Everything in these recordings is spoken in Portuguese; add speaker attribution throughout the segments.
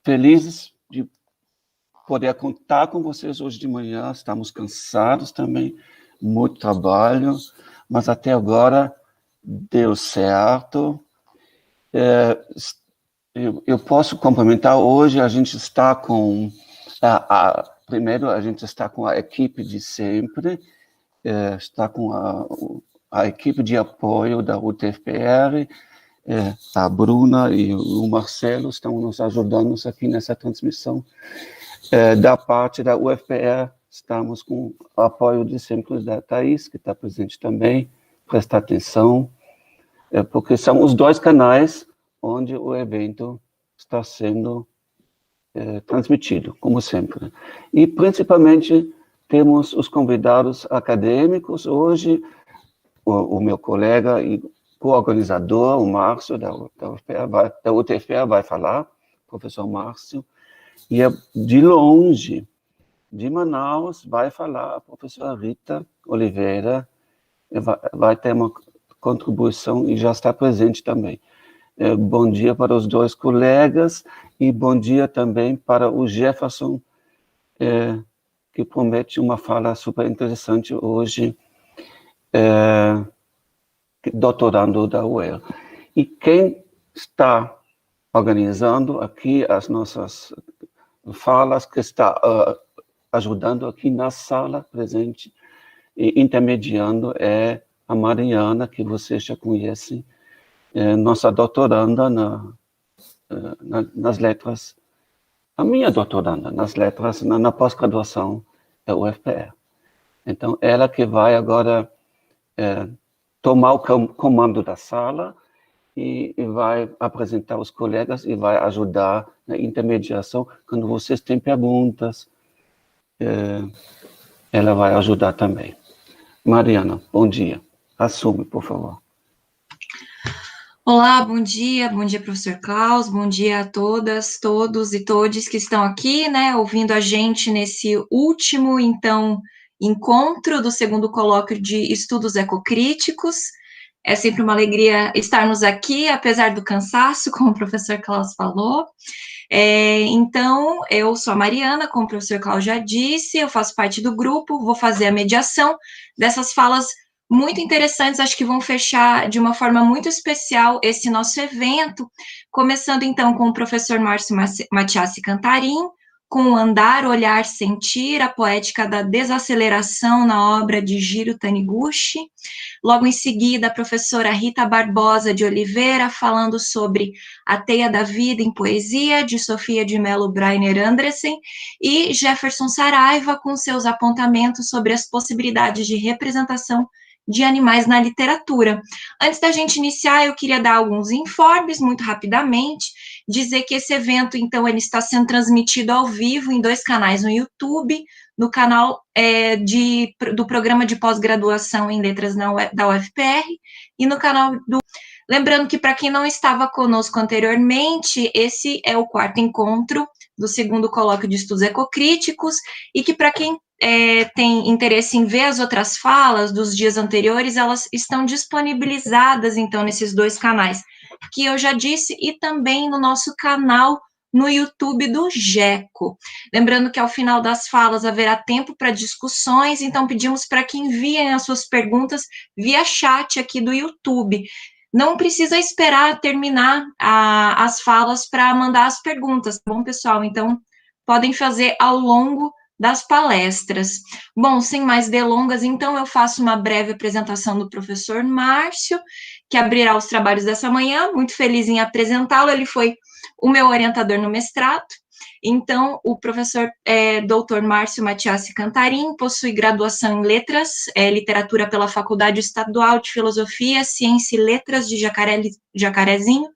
Speaker 1: Felizes de poder contar com vocês hoje de manhã. Estamos cansados também, muito trabalho, mas até agora deu certo. Eu posso complementar, hoje a gente está com, primeiro a gente está com a equipe de sempre, está com a equipe de apoio da UTFPR, a Bruna e o Marcelo estão nos ajudando aqui nessa transmissão. Da parte da UFPR, estamos com o apoio de sempre da Thaís, que está presente também, prestar atenção, porque são os dois canais onde o evento está sendo transmitido, como sempre. E, principalmente, temos os convidados acadêmicos. Hoje, o meu colega e co-organizador, o Márcio, da UTFPR, vai falar, professor Márcio, e de longe, de Manaus, vai falar a professora Rita Oliveira, vai ter uma contribuição e já está presente também. Bom dia para os dois colegas e bom dia também para o Jefferson, que promete uma fala super interessante hoje, doutorando da UEL. E quem está organizando aqui as nossas falas, que está ajudando aqui na sala presente e intermediando, é a Mariana, que vocês já conhecem, nossa doutoranda nas letras, a minha doutoranda nas letras, na pós-graduação da UFPR. Então, ela que vai agora tomar o comando da sala e vai apresentar os colegas e vai ajudar na intermediação. Quando vocês têm perguntas, ela vai ajudar também. Mariana, bom dia. Assume, por favor.
Speaker 2: Olá, bom dia, professor Klaus, bom dia a todas, todos e todes que estão aqui, né, ouvindo a gente nesse último, então, encontro do segundo colóquio de estudos ecocríticos. É sempre uma alegria estarmos aqui, apesar do cansaço, como o professor Klaus falou. Então, eu sou a Mariana, como o professor Klaus já disse, eu faço parte do grupo, vou fazer a mediação dessas falas muito interessantes, acho que vão fechar de uma forma muito especial esse nosso evento, começando então com o professor Márcio Matiassi Cantarim, com o Andar, Olhar, Sentir, a poética da desaceleração na obra de Jiro Taniguchi. Logo em seguida, a professora Rita Barbosa de Oliveira, falando sobre A Teia da Vida em Poesia, de Sofia de Mello Breiner Andressen, e Jefferson Saraiva, com seus apontamentos sobre as possibilidades de representação de animais na literatura. Antes da gente iniciar, eu queria dar alguns informes, muito rapidamente, dizer que esse evento, então, ele está sendo transmitido ao vivo em 2 canais no YouTube, no canal do Programa de Pós-Graduação em Letras da UFPR, e no canal do... Lembrando que, para quem não estava conosco anteriormente, esse é o 4º encontro do 2º Colóquio de Estudos Ecocríticos, e que, para quem tem interesse em ver as outras falas dos dias anteriores, elas estão disponibilizadas, então, nesses 2 canais, que eu já disse, e também no nosso canal no YouTube do GECO. Lembrando que ao final das falas haverá tempo para discussões, então pedimos para que enviem as suas perguntas via chat aqui do YouTube. Não precisa esperar terminar as falas para mandar as perguntas, tá bom, pessoal? Então, podem fazer ao longo das palestras. Bom, sem mais delongas, então, eu faço uma breve apresentação do professor Márcio, que abrirá os trabalhos dessa manhã. Muito feliz em apresentá-lo, ele foi o meu orientador no mestrado. Então, o professor Dr. Márcio Matiasi Cantarim possui graduação em Letras, Literatura pela Faculdade Estadual de Filosofia, Ciência e Letras de Jacarezinho,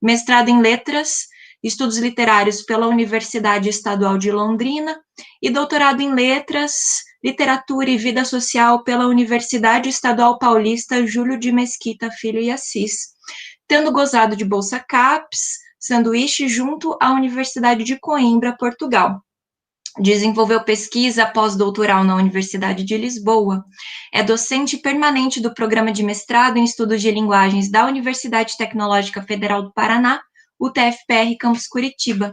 Speaker 2: mestrado em Letras, Estudos Literários pela Universidade Estadual de Londrina e doutorado em Letras, Literatura e Vida Social pela Universidade Estadual Paulista Júlio de Mesquita Filho e Assis, tendo gozado de Bolsa CAPES, sanduíche junto à Universidade de Coimbra, Portugal. Desenvolveu pesquisa pós-doutoral na Universidade de Lisboa. É docente permanente do Programa de Mestrado em Estudos de Linguagens da Universidade Tecnológica Federal do Paraná, UTFPR Campus Curitiba.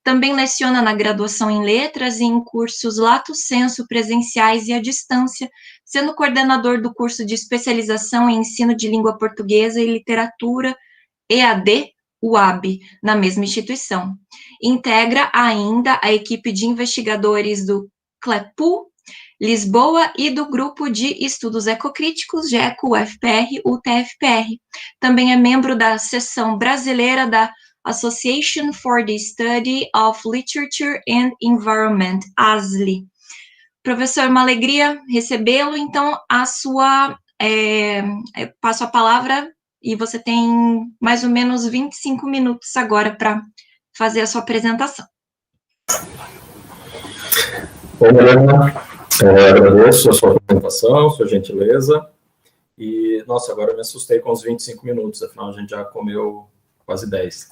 Speaker 2: Também leciona na graduação em Letras e em cursos Lato Sensu presenciais e à distância, sendo coordenador do curso de especialização em Ensino de Língua Portuguesa e Literatura, EAD, UAB, na mesma instituição. Integra ainda a equipe de investigadores do CLEPU, Lisboa, e do Grupo de Estudos Ecocríticos, GECO, UFPR, UTFPR. Também é membro da seção brasileira da Association for the Study of Literature and Environment, ASLE. Professor, uma alegria recebê-lo, então, passo a palavra, e você tem mais ou menos 25 minutos agora para fazer a sua apresentação.
Speaker 3: Bom, Helena, agradeço a sua apresentação, sua gentileza, e, nossa, agora eu me assustei com os 25 minutos, afinal a gente já comeu quase 10.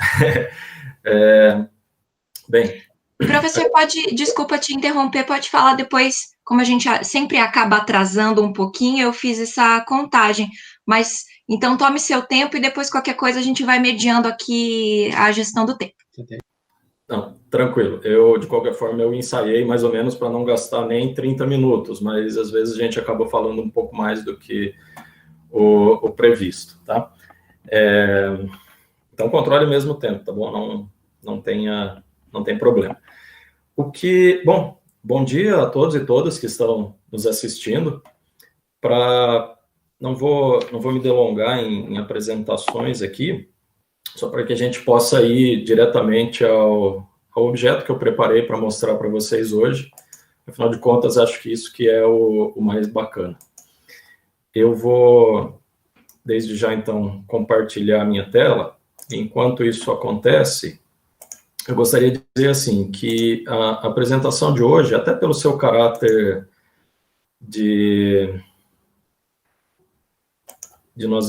Speaker 3: Bem...
Speaker 2: Professor, desculpa te interromper, pode falar depois, como a gente sempre acaba atrasando um pouquinho, eu fiz essa contagem, mas então tome seu tempo e depois qualquer coisa a gente vai mediando aqui a gestão do tempo.
Speaker 3: Não, tranquilo. Eu, de qualquer forma, eu ensaiei mais ou menos para não gastar nem 30 minutos, mas às vezes a gente acaba falando um pouco mais do que o previsto, tá? Então, controle mesmo o tempo, tá bom? Não tem problema. Bom dia a todos e todas que estão nos assistindo. Não vou me delongar em apresentações aqui, só para que a gente possa ir diretamente ao objeto que eu preparei para mostrar para vocês hoje. Afinal de contas, acho que isso que é o mais bacana. Eu vou, desde já, então, compartilhar a minha tela. Enquanto isso acontece, eu gostaria de dizer assim, que a apresentação de hoje, até pelo seu caráter de nós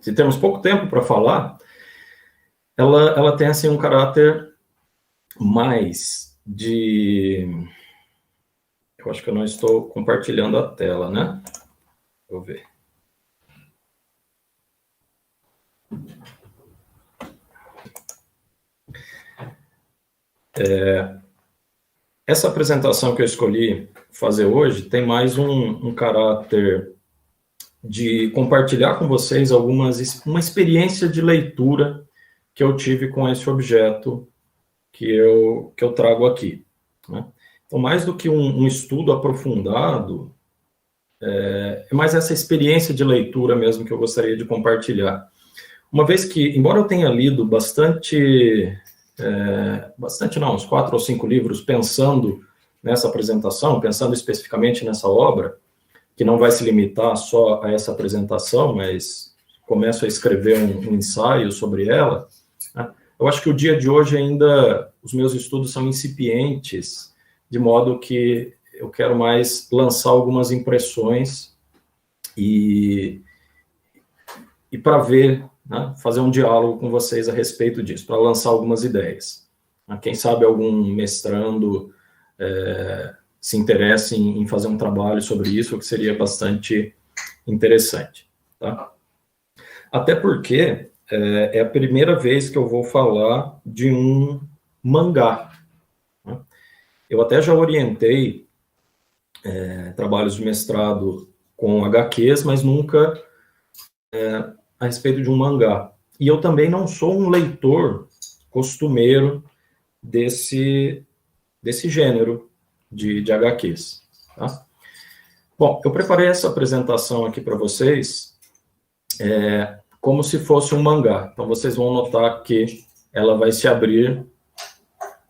Speaker 3: de termos pouco tempo para falar, ela tem assim um caráter mais de... Eu acho que eu não estou compartilhando a tela, né? Vou ver. Essa apresentação que eu escolhi fazer hoje tem mais um caráter de compartilhar com vocês uma experiência de leitura que eu tive com esse objeto que eu trago aqui, né? Então, mais do que um estudo aprofundado, é mais essa experiência de leitura mesmo que eu gostaria de compartilhar. Uma vez que, embora eu tenha lido bastante não, uns 4 ou 5 livros pensando nessa apresentação, pensando especificamente nessa obra, que não vai se limitar só a essa apresentação, mas começo a escrever um ensaio sobre ela, né? Eu acho que o dia de hoje ainda, os meus estudos são incipientes, de modo que eu quero mais lançar algumas impressões e para ver, né, fazer um diálogo com vocês a respeito disso, para lançar algumas ideias. Quem sabe algum mestrando se interesse em fazer um trabalho sobre isso, o que seria bastante interessante. Tá? Até porque é a primeira vez que eu vou falar de um mangá. Né? Eu até já orientei trabalhos de mestrado com HQs, mas nunca a respeito de um mangá. E eu também não sou um leitor costumeiro desse gênero de HQs. Tá? Bom, eu preparei essa apresentação aqui para vocês como se fosse um mangá. Então, vocês vão notar que ela vai se abrir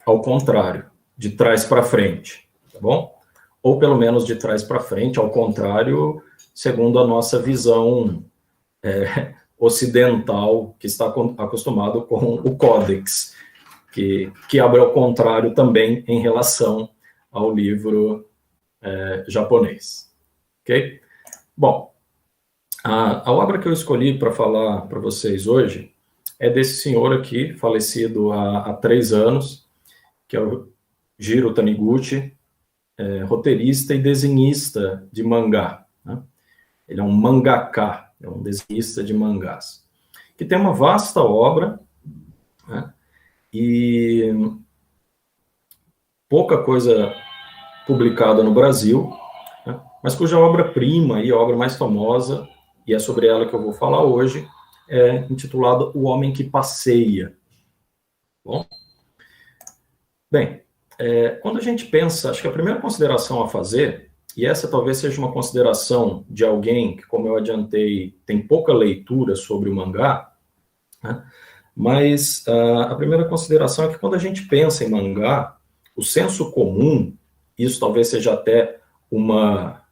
Speaker 3: ao contrário, de trás para frente, tá bom? Ou pelo menos de trás para frente, ao contrário, segundo a nossa visão ocidental, que está acostumado com o Códex, que abre ao contrário também em relação ao livro japonês. Ok? Bom, a obra que eu escolhi para falar para vocês hoje é desse senhor aqui, falecido há 3 anos, que é o Jiro Taniguchi, roteirista e desenhista de mangá. Né? Ele é um mangaka, é um desenhista de mangás, que tem uma vasta obra, né? E pouca coisa publicada no Brasil, né? Mas cuja obra-prima e a obra mais famosa, e é sobre ela que eu vou falar hoje, é intitulada O Homem que Passeia. Bom? Bem, quando a gente pensa, acho que a primeira consideração a fazer, e essa talvez seja uma consideração de alguém que, como eu adiantei, tem pouca leitura sobre o mangá, né? Mas a primeira consideração é que quando a gente pensa em mangá, o senso comum, isso talvez seja até uma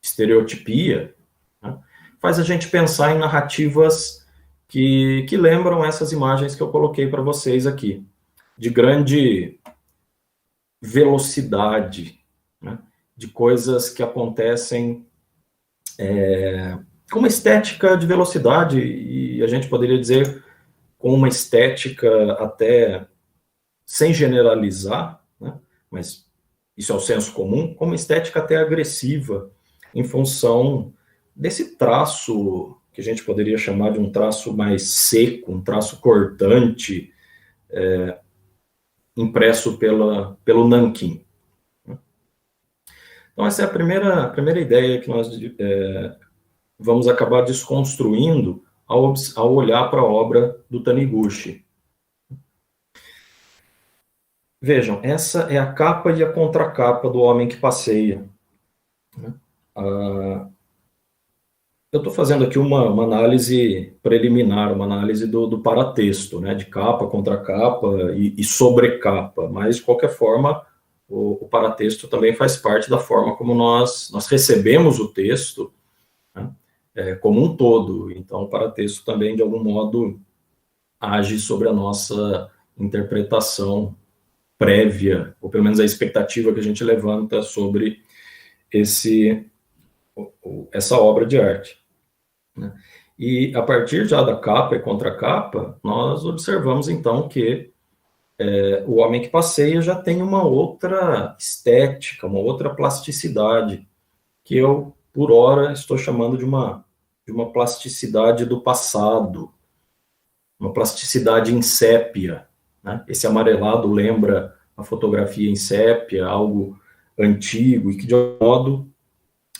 Speaker 3: estereotipia, né? Faz a gente pensar em narrativas que lembram essas imagens que eu coloquei para vocês aqui, de grande velocidade, né? De coisas que acontecem com uma estética de velocidade, e a gente poderia dizer com uma estética até, sem generalizar, né? Mas isso é o senso comum, com uma estética até agressiva, em função desse traço que a gente poderia chamar de um traço mais seco, um traço cortante, impresso pelo nanquim. Então, essa é a primeira ideia que nós vamos acabar desconstruindo ao olhar para a obra do Taniguchi. Vejam, essa é a capa e a contracapa do Homem que Passeia. Eu estou fazendo aqui uma análise preliminar, uma análise do paratexto, né, de capa, contracapa e sobrecapa, mas, de qualquer forma, o paratexto também faz parte da forma como nós recebemos o texto, né, como um todo. Então, o paratexto também, de algum modo, age sobre a nossa interpretação prévia, ou pelo menos a expectativa que a gente levanta sobre essa obra de arte. Né? E a partir já da capa e contracapa, nós observamos então que o Homem que Passeia já tem uma outra estética, uma outra plasticidade, que eu, por ora, estou chamando de uma plasticidade do passado, uma plasticidade em sépia. Né? Esse amarelado lembra a fotografia em sépia, algo antigo, e que, de algum modo,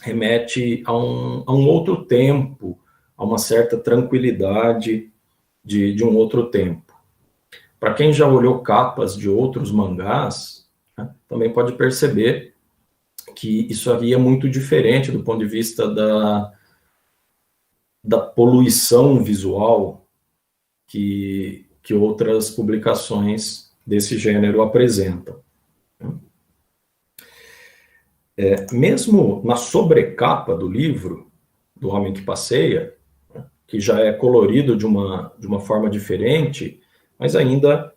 Speaker 3: remete a um outro tempo, a uma certa tranquilidade de um outro tempo. para quem já olhou capas de outros mangás, né, também pode perceber que isso aqui é muito diferente do ponto de vista da poluição visual que outras publicações desse gênero apresentam. Mesmo na sobrecapa do livro, do Homem que Passeia, que já é colorido de uma forma diferente, mas ainda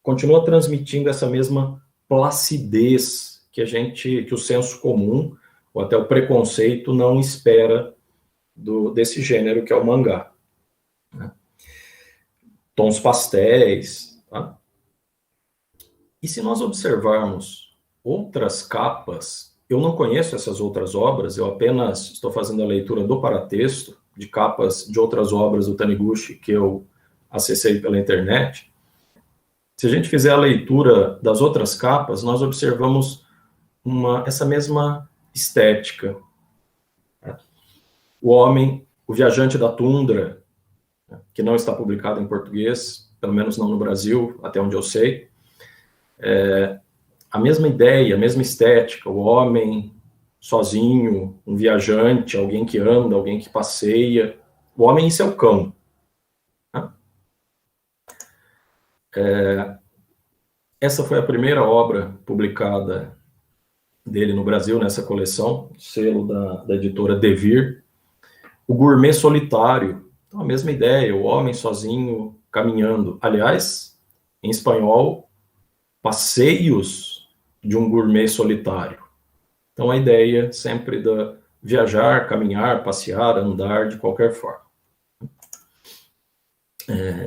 Speaker 3: continua transmitindo essa mesma placidez que o senso comum, ou até o preconceito, não espera desse gênero que é o mangá. Né? Tons pastéis. Tá? E se nós observarmos outras capas, eu não conheço essas outras obras, eu apenas estou fazendo a leitura do paratexto, de capas de outras obras do Taniguchi que eu acessei pela internet. Se a gente fizer a leitura das outras capas, nós observamos essa mesma estética. O homem, o viajante da tundra, que não está publicado em português, pelo menos não no Brasil, até onde eu sei, a mesma ideia, a mesma estética, o homem sozinho, um viajante, alguém que anda, alguém que passeia, o homem e seu cão. Né? Essa foi a primeira obra publicada dele no Brasil, nessa coleção, selo da editora Devir. O Gourmet Solitário, então a mesma ideia, o homem sozinho caminhando. Aliás, em espanhol, Passeios de um Gourmet Solitário. Então a ideia sempre da viajar, caminhar, passear, andar de qualquer forma.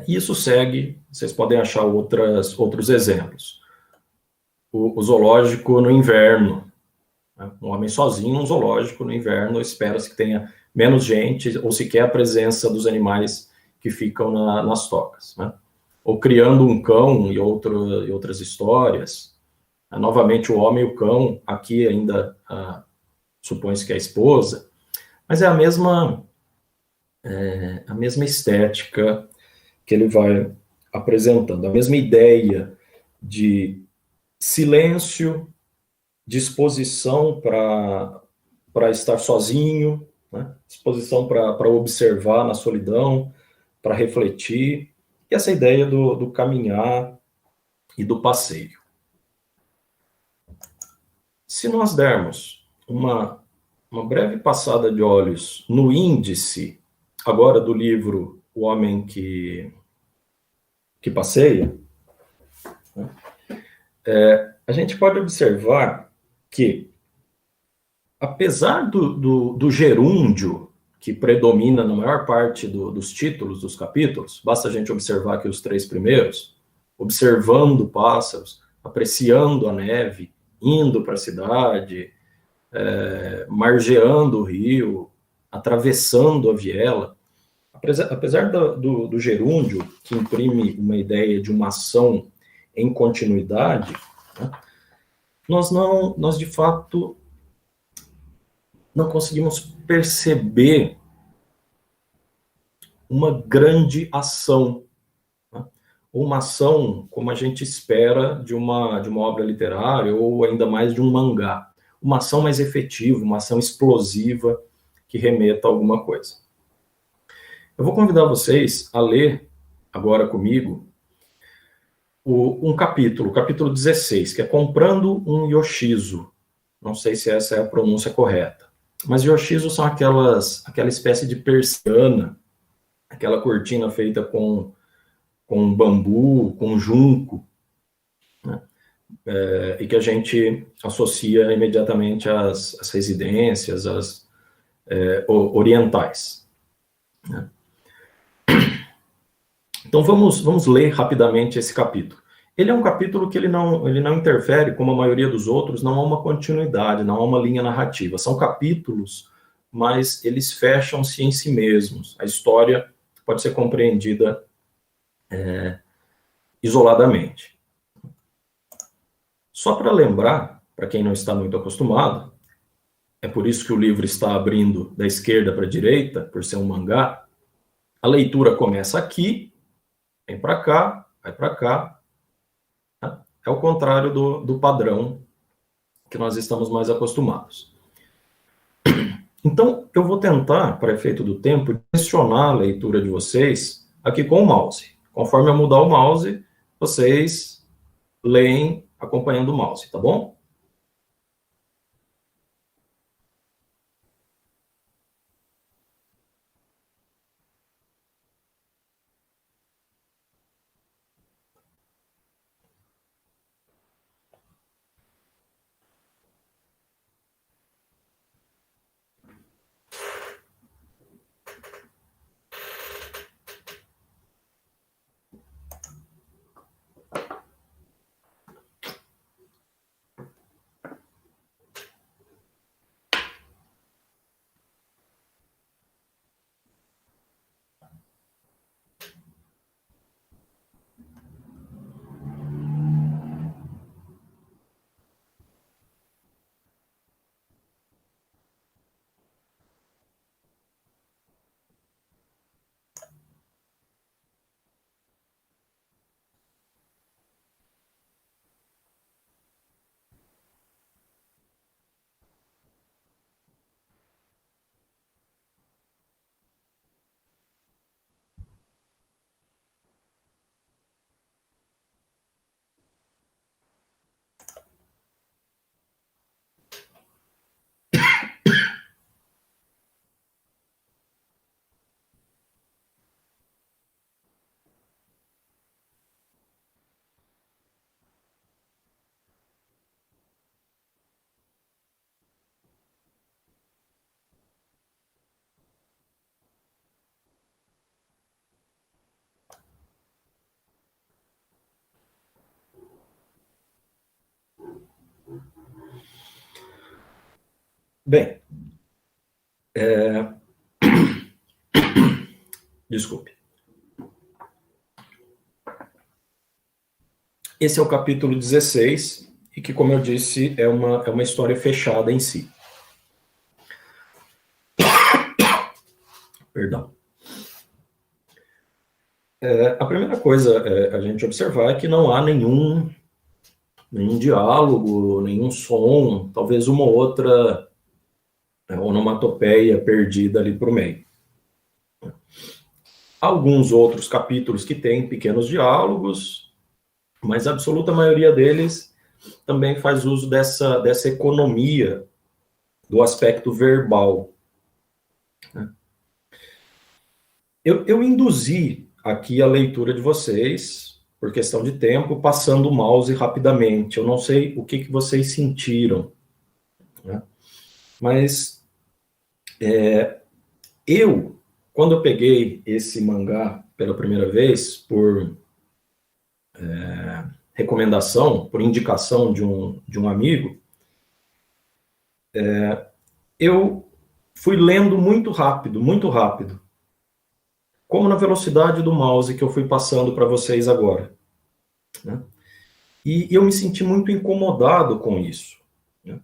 Speaker 3: Isso segue, vocês podem achar outros exemplos. O zoológico no inverno. Né? Um homem sozinho num zoológico no inverno, espera-se que tenha menos gente, ou sequer a presença dos animais que ficam nas tocas. Né? Ou criando um cão e outras histórias. Novamente, o homem e o cão, aqui ainda supõe-se que é a esposa, mas é a mesma estética que ele vai apresentando, a mesma ideia de silêncio, disposição para estar sozinho, né? Disposição para observar na solidão, para refletir, e essa ideia do caminhar e do passeio. Se nós dermos uma breve passada de olhos no índice, agora do livro O Homem que Passeia, né, a gente pode observar que, apesar do gerúndio que predomina na maior parte dos títulos dos capítulos, basta a gente observar aqui os 3 primeiros, observando pássaros, apreciando a neve, indo para a cidade, margeando o rio, atravessando a viela. Apesar do gerúndio, que imprime uma ideia de uma ação em continuidade, né, nós de fato não conseguimos perceber uma grande ação, né? Ou uma ação como a gente espera de uma obra literária, ou ainda mais de um mangá. Uma ação mais efetiva, uma ação explosiva que remeta a alguma coisa. Eu vou convidar vocês a ler agora comigo um capítulo, o capítulo 16, que é Comprando um Yoshizo. Não sei se essa é a pronúncia correta. Mas Yoshizo são aquela espécie de persiana, aquela cortina feita com bambu, com junco, né? E que a gente associa imediatamente às residências, às orientais. Né? Então vamos ler rapidamente esse capítulo. Ele é um capítulo que ele não interfere, como a maioria dos outros, não há uma continuidade, não há uma linha narrativa. São capítulos, mas eles fecham-se em si mesmos. A história pode ser compreendida isoladamente. Só para lembrar, para quem não está muito acostumado, é por isso que o livro está abrindo da esquerda para a direita, por ser um mangá, a leitura começa aqui, vem para cá, vai para cá. Tá? É o contrário do padrão que nós estamos mais acostumados. Então, eu vou tentar, para efeito do tempo, direcionar a leitura de vocês aqui com o mouse. Conforme eu mudar o mouse, vocês leem acompanhando o mouse, tá bom? Bem, desculpe. Esse é o capítulo 16, e que, como eu disse, é uma história fechada em si. Perdão. A primeira coisa a gente observar é que não há nenhum diálogo, nenhum som, talvez uma ou outra onomatopeia perdida ali por meio. Alguns outros capítulos que têm pequenos diálogos, mas a absoluta maioria deles também faz uso dessa economia do aspecto verbal. Eu induzi aqui a leitura de vocês, por questão de tempo, passando o mouse rapidamente. Eu não sei o que vocês sentiram, né? Mas quando eu peguei esse mangá pela primeira vez, por recomendação, por indicação de um amigo, eu fui lendo muito rápido, como na velocidade do mouse que eu fui passando para vocês agora, né? E eu me senti muito incomodado com isso, né?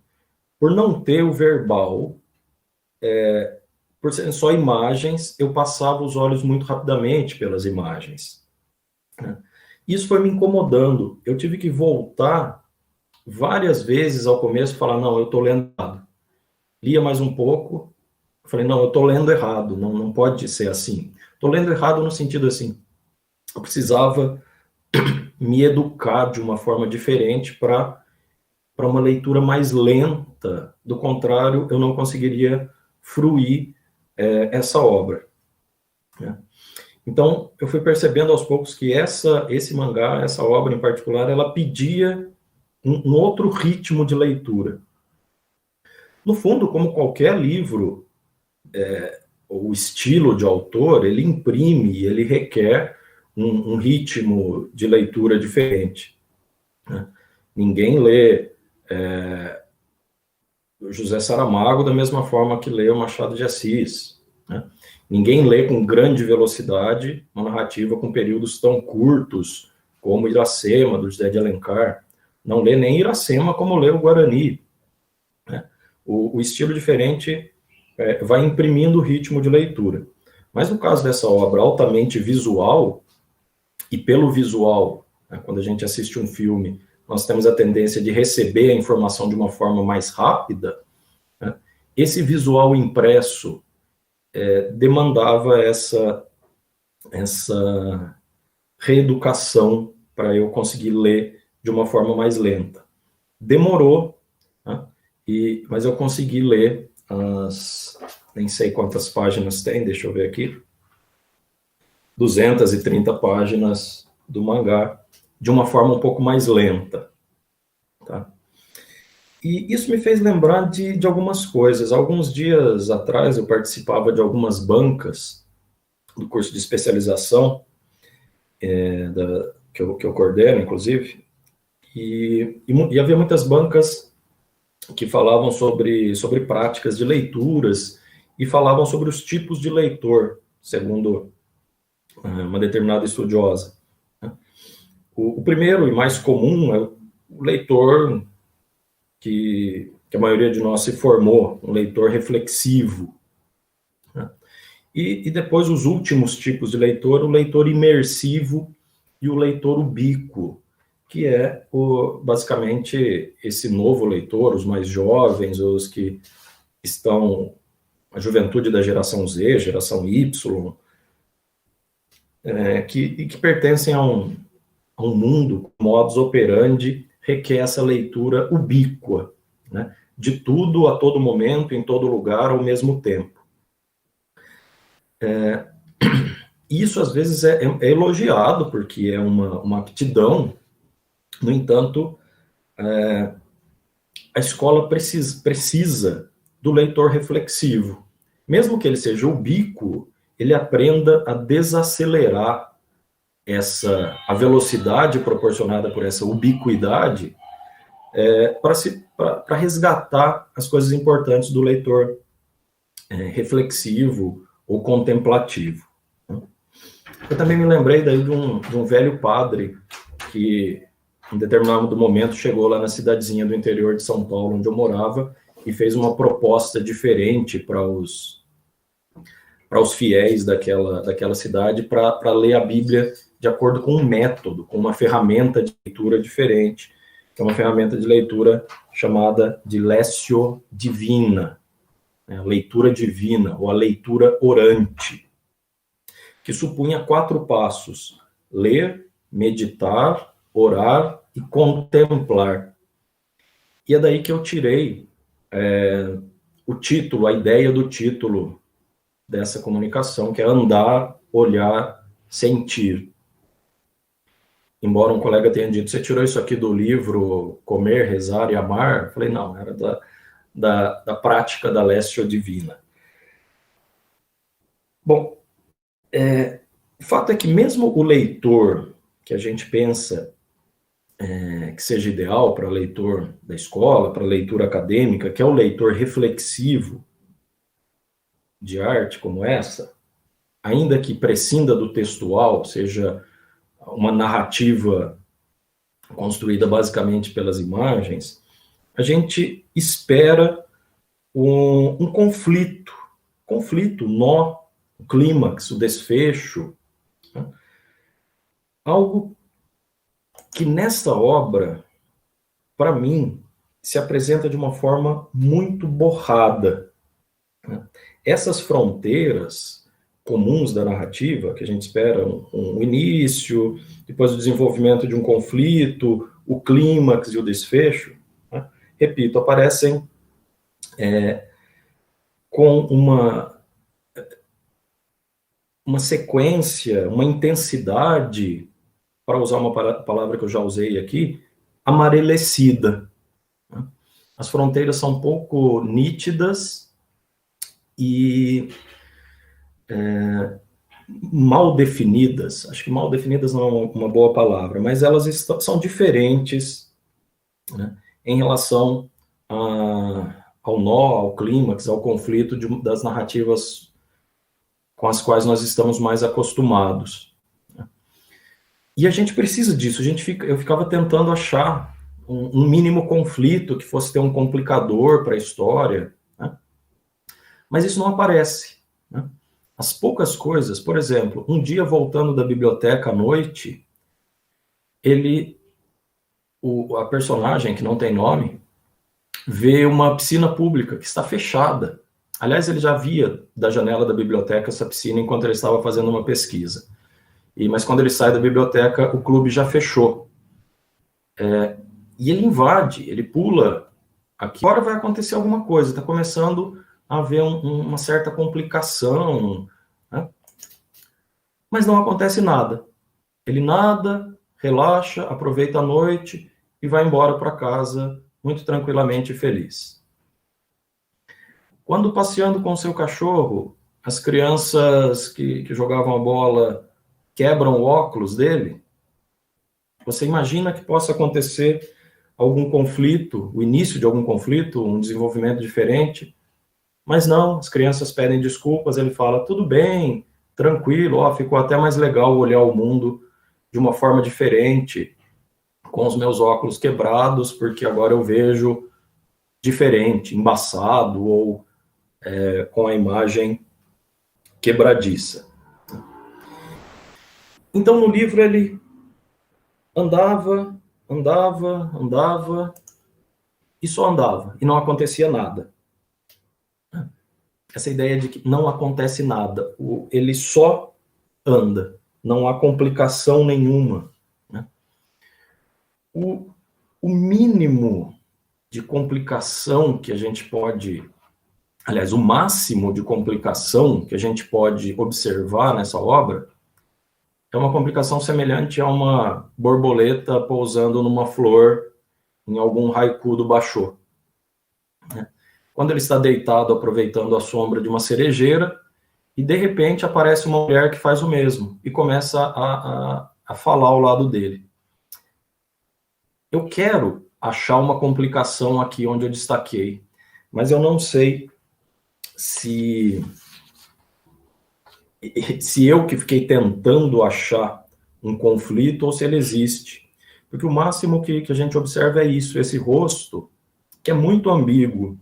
Speaker 3: Por não ter o verbal, por serem só imagens, eu passava os olhos muito rapidamente pelas imagens, né? Isso foi me incomodando. Eu tive que voltar várias vezes ao começo e falar, não, eu estou lendo errado. Lia mais um pouco, falei, não, eu estou lendo errado, não pode ser assim. Estou lendo errado no sentido assim, eu precisava me educar de uma forma diferente para uma leitura mais lenta. Do contrário, eu não conseguiria fruir essa obra, né? Então, eu fui percebendo aos poucos que esse mangá, essa obra em particular, ela pedia um outro ritmo de leitura. No fundo, como qualquer livro, o estilo de autor, ele imprime, ele requer um ritmo de leitura diferente, né? Ninguém lê José Saramago da mesma forma que lê o Machado de Assis, né? Ninguém lê com grande velocidade uma narrativa com períodos tão curtos como Iracema, do José de Alencar. Não lê nem Iracema como lê o Guarani, né? O estilo diferente vai imprimindo o ritmo de leitura. Mas no caso dessa obra altamente visual, e pelo visual, né, quando a gente assiste um filme, nós temos a tendência de receber a informação de uma forma mais rápida, né, esse visual impresso demandava essa reeducação para eu conseguir ler de uma forma mais lenta. Demorou, né, mas eu consegui ler nem sei quantas páginas tem, deixa eu ver aqui, 230 páginas do mangá, de uma forma um pouco mais lenta. Tá? E isso me fez lembrar de algumas coisas. Alguns dias atrás eu participava de algumas bancas do curso de especialização, que eu coordeno, inclusive, e havia muitas bancas que falavam sobre práticas de leituras e falavam sobre os tipos de leitor, segundo uma determinada estudiosa. O primeiro e mais comum é o leitor que a maioria de nós se formou, um leitor reflexivo. E depois os últimos tipos de leitor, o leitor imersivo e o leitor ubíquo, que é basicamente esse novo leitor, os mais jovens, os que estão, a juventude da geração Z, geração Y, que pertencem a um mundo, modus operandi, requer essa leitura ubíqua, né? De tudo, a todo momento, em todo lugar, ao mesmo tempo. Isso, às vezes, é elogiado, porque é uma aptidão. No entanto, a escola precisa do leitor reflexivo. Mesmo que ele seja ubíquo, ele aprenda a desacelerar a velocidade proporcionada por essa ubiquidade para resgatar as coisas importantes do leitor reflexivo ou contemplativo. Eu também me lembrei daí de um velho padre que, em determinado momento, chegou lá na cidadezinha do interior de São Paulo, onde eu morava, e fez uma proposta diferente para os fiéis daquela cidade, para ler a Bíblia de acordo com um método, com uma ferramenta de leitura diferente, que é uma ferramenta de leitura chamada de Lessio Divina, a leitura divina, ou a leitura orante, que supunha 4 passos: ler, meditar, orar e contemplar. E é daí que eu tirei o título, a ideia do título dessa comunicação, que é andar, olhar, sentir. Embora um colega tenha dito, você tirou isso aqui do livro Comer, Rezar e Amar? Eu falei, não, era da prática da Lessio Divina. Bom, o fato é que mesmo o leitor que a gente pensa que seja ideal para leitor da escola, para leitura acadêmica, que é o leitor reflexivo de arte como essa, ainda que prescinda do textual, seja uma narrativa construída basicamente pelas imagens, a gente espera um conflito, nó, o clímax, o desfecho, né? Algo que nessa obra, para mim, se apresenta de uma forma muito borrada, né? Essas fronteiras comuns da narrativa, que a gente espera um início, depois o desenvolvimento de um conflito, o clímax e o desfecho, né? Repito, aparecem com uma sequência, uma intensidade, para usar uma palavra que eu já usei aqui, amarelecida. Né? As fronteiras são um pouco nítidas e mal definidas. Acho que mal definidas não é uma boa palavra, mas elas são diferentes, né, em relação ao nó, ao clímax, ao conflito das narrativas com as quais nós estamos mais acostumados. E a gente precisa disso. Eu ficava tentando achar um mínimo conflito que fosse ter um complicador para a história, né? Mas isso não aparece, né? as poucas coisas, por exemplo, um dia voltando da biblioteca à noite, a personagem, que não tem nome, vê uma piscina pública que está fechada. Aliás, ele já via da janela da biblioteca essa piscina enquanto ele estava fazendo uma pesquisa. Mas quando ele sai da biblioteca, o clube já fechou. E ele invade, ele pula aqui. Agora vai acontecer alguma coisa, está começando a haver uma certa complicação, né? Mas não acontece nada. Ele nada, relaxa, aproveita a noite e vai embora para casa muito tranquilamente e feliz. Quando passeando com seu cachorro, as crianças que jogavam a bola quebram o óculos dele, você imagina que possa acontecer algum conflito, o início de algum conflito, um desenvolvimento diferente, mas não, as crianças pedem desculpas, ele fala, tudo bem, tranquilo, ficou até mais legal olhar o mundo de uma forma diferente, com os meus óculos quebrados, porque agora eu vejo diferente, embaçado, ou com a imagem quebradiça. Então, no livro, ele andava, e só andava, e não acontecia nada. Essa ideia de que não acontece nada, ele só anda, não há complicação nenhuma, né? O mínimo de complicação que a gente pode, aliás, o máximo de complicação que a gente pode observar nessa obra é uma complicação semelhante a uma borboleta pousando numa flor em algum haiku do Basho. Quando ele está deitado aproveitando a sombra de uma cerejeira e de repente aparece uma mulher que faz o mesmo e começa a falar ao lado dele. Eu quero achar uma complicação aqui onde eu destaquei, mas eu não sei se eu que fiquei tentando achar um conflito ou se ele existe. Porque o máximo que a gente observa é isso, esse rosto, que é muito ambíguo,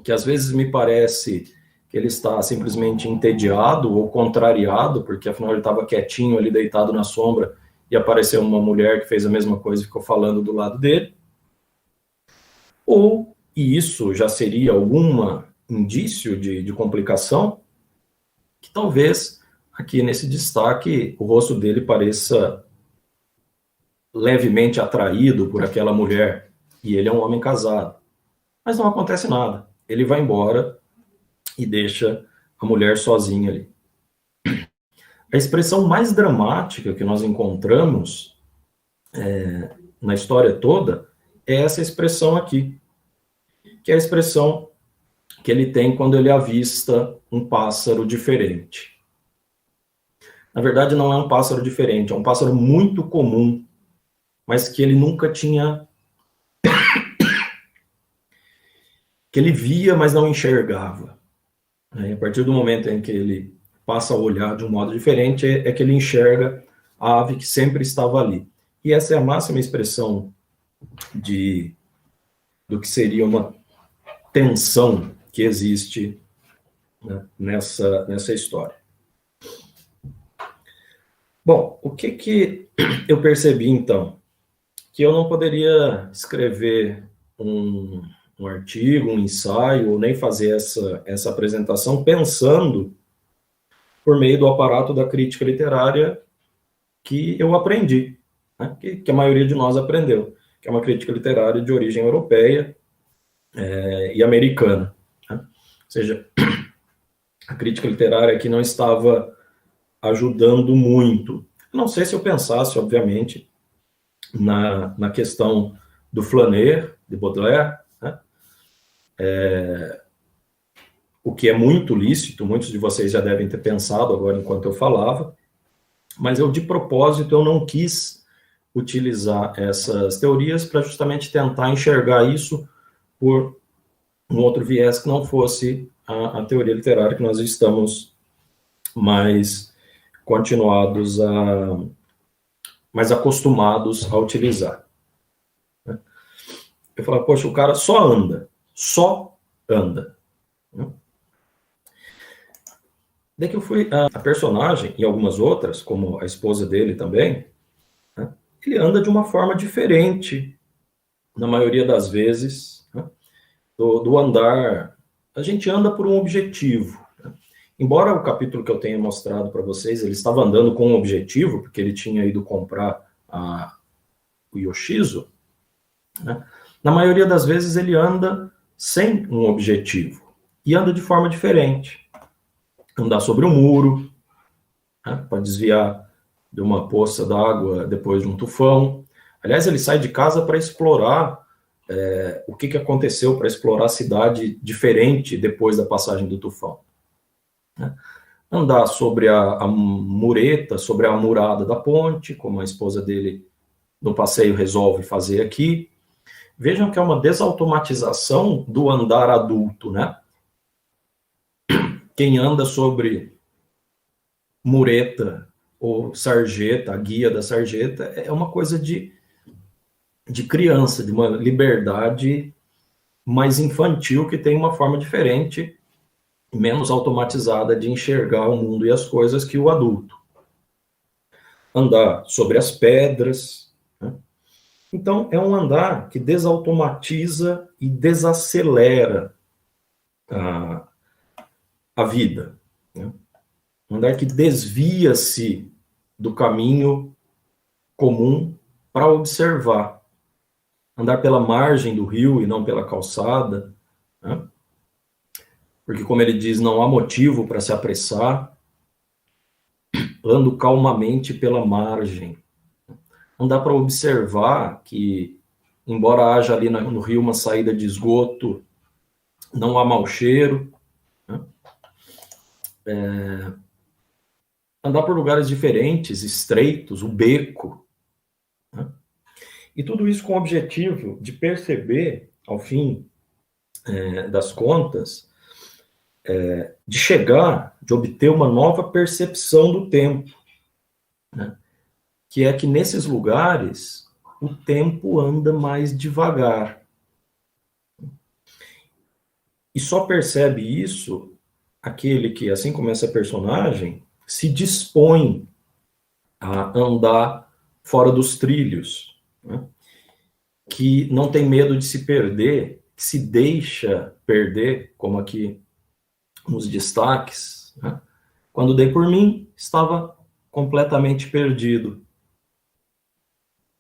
Speaker 3: que às vezes me parece que ele está simplesmente entediado ou contrariado, porque afinal ele estava quietinho ali, deitado na sombra, e apareceu uma mulher que fez a mesma coisa e ficou falando do lado dele. Ou, e isso já seria algum indício de complicação, que talvez aqui nesse destaque o rosto dele pareça levemente atraído por aquela mulher, e ele é um homem casado. Mas não acontece nada. Ele vai embora e deixa a mulher sozinha ali. A expressão mais dramática que nós encontramos na história toda é essa expressão aqui, que é a expressão que ele tem quando ele avista um pássaro diferente. Na verdade, não é um pássaro diferente, é um pássaro muito comum, mas que ele nunca tinha... que ele via, mas não enxergava. A partir do momento em que ele passa a olhar de um modo diferente, é que ele enxerga a ave que sempre estava ali. E essa é a máxima expressão do que seria uma tensão que existe, né, nessa história. Bom, o que eu percebi, então? Que eu não poderia escrever um artigo, um ensaio, ou nem fazer essa apresentação pensando por meio do aparato da crítica literária que eu aprendi, né, que a maioria de nós aprendeu, que é uma crítica literária de origem europeia e americana, né? Ou seja, a crítica literária aqui não estava ajudando muito. Não sei se eu pensasse, obviamente, na questão do Flaner, de Baudelaire, né? O que é muito lícito, muitos de vocês já devem ter pensado agora enquanto eu falava, mas eu, de propósito, eu não quis utilizar essas teorias para justamente tentar enxergar isso por um outro viés que não fosse a teoria literária que nós estamos mais mais acostumados a utilizar. Eu falava, poxa, o cara só anda. Daí que eu fui... A personagem, e algumas outras, como a esposa dele também, né, ele anda de uma forma diferente, na maioria das vezes, né, do andar. A gente anda por um objetivo. Né? Embora o capítulo que eu tenha mostrado para vocês, ele estava andando com um objetivo, porque ele tinha ido comprar o Yoshizo, né? Na maioria das vezes ele anda sem um objetivo e anda de forma diferente. Andar sobre um muro, né, para desviar de uma poça d'água depois de um tufão. Aliás, ele sai de casa para explorar o que aconteceu, para explorar a cidade diferente depois da passagem do tufão. Né? Andar sobre a mureta, sobre a murada da ponte, como a esposa dele no passeio resolve fazer aqui. Vejam que é uma desautomatização do andar adulto, né? Quem anda sobre mureta ou sarjeta, a guia da sarjeta, é uma coisa de criança, de uma liberdade mais infantil, que tem uma forma diferente, menos automatizada de enxergar o mundo e as coisas que o adulto. Andar sobre as pedras, né? Então, é um andar que desautomatiza e desacelera a vida. Né? Um andar que desvia-se do caminho comum para observar. Andar pela margem do rio e não pela calçada. Né? Porque, como ele diz, não há motivo para se apressar. Ando calmamente pela margem. Andar para observar que, embora haja ali no rio uma saída de esgoto, não há mau cheiro. Né? Andar por lugares diferentes, estreitos, o beco. Né? E tudo isso com o objetivo de perceber, ao fim das contas, de chegar, de obter uma nova percepção do tempo. Né? Que é que nesses lugares o tempo anda mais devagar. E só percebe isso aquele que, assim como essa personagem, se dispõe a andar fora dos trilhos, né? Que não tem medo de se perder, que se deixa perder, como aqui nos destaques. Né? Quando dei por mim, estava completamente perdido.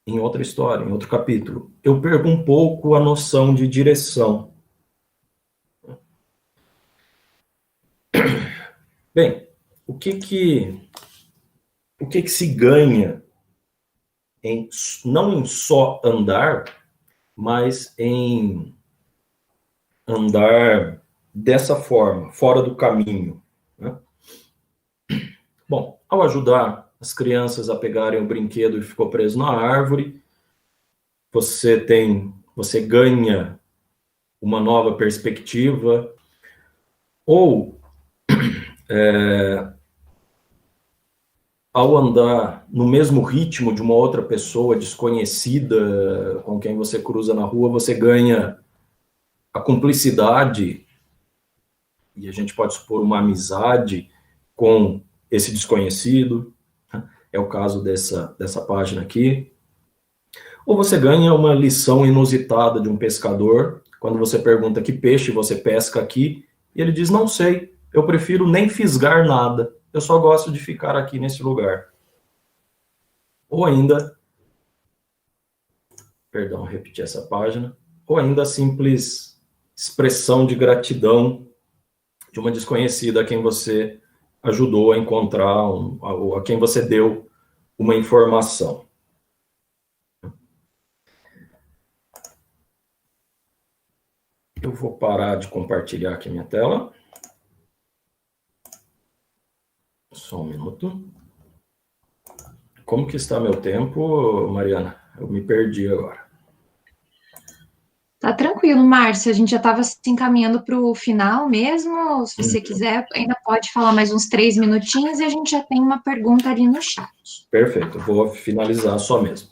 Speaker 3: Em outra história, em outro capítulo, eu perco um pouco a noção de direção. Bem, o que se ganha não em só andar, mas em andar dessa forma, fora do caminho, né? Bom, ao ajudar as crianças a pegarem o brinquedo que ficou preso na árvore, você ganha uma nova perspectiva, ou ao andar no mesmo ritmo de uma outra pessoa desconhecida com quem você cruza na rua, você ganha a cumplicidade, e a gente pode supor uma amizade com esse desconhecido, né? É o caso dessa página aqui. Ou você ganha uma lição inusitada de um pescador, quando você pergunta que peixe você pesca aqui, e ele diz, não sei, eu prefiro nem fisgar nada, eu só gosto de ficar aqui nesse lugar. Ou ainda, perdão, repetir essa página, ou ainda a simples expressão de gratidão de uma desconhecida a quem você ajudou a encontrar, ou a quem você deu uma informação. Eu vou parar de compartilhar aqui minha tela. Só um minuto. Como que está meu tempo, Mariana? Eu me perdi agora.
Speaker 2: Tá tranquilo, Márcia. A gente já estava se encaminhando para o final mesmo. Se você quiser, ainda pode falar mais uns 3 minutinhos e a gente já tem uma pergunta ali no chat.
Speaker 3: Perfeito, vou finalizar só mesmo.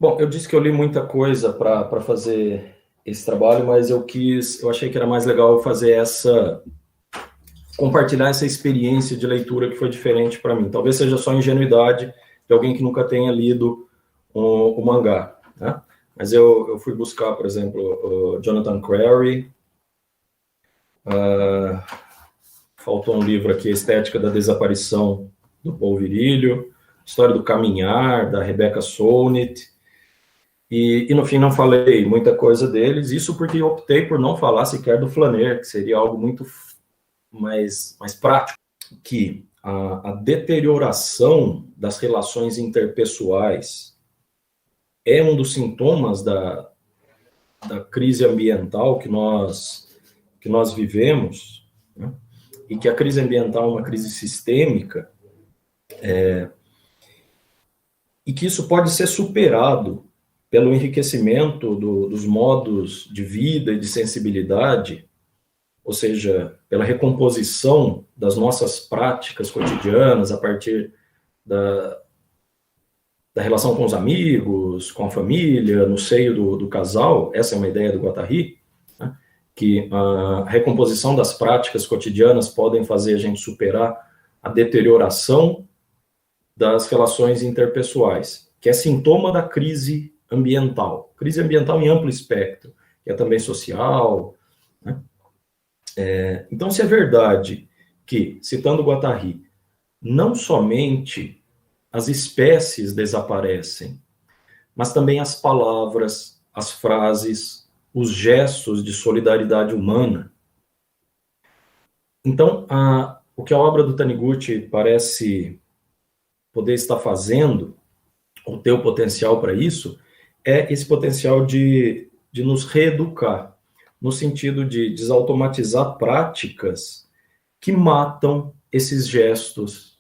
Speaker 3: Bom, eu disse que eu li muita coisa para fazer esse trabalho, mas eu achei que era mais legal fazer compartilhar essa experiência de leitura que foi diferente para mim. Talvez seja só ingenuidade de alguém que nunca tenha lido o mangá, né? Mas eu fui buscar, por exemplo, o Jonathan Crary, faltou um livro aqui, Estética da Desaparição, do Paul Virilio, História do Caminhar, da Rebecca Solnit, e no fim não falei muita coisa deles, isso porque eu optei por não falar sequer do Flaner, que seria algo muito mais prático, que a deterioração das relações interpessoais é um dos sintomas da crise ambiental que nós vivemos, né? E que a crise ambiental é uma crise sistêmica, e que isso pode ser superado pelo enriquecimento dos modos de vida e de sensibilidade, ou seja, pela recomposição das nossas práticas cotidianas a partir da relação com os amigos, com a família, no seio do casal. Essa é uma ideia do Guattari, né? Que a recomposição das práticas cotidianas podem fazer a gente superar a deterioração das relações interpessoais, que é sintoma da crise ambiental em amplo espectro, que é também social, né? Então, se é verdade que, citando Guattari, não somente as espécies desaparecem, mas também as palavras, as frases, os gestos de solidariedade humana. Então, o que a obra do Taniguchi parece poder estar fazendo, ou ter o potencial para isso, é esse potencial de nos reeducar, no sentido de desautomatizar práticas que matam esses gestos,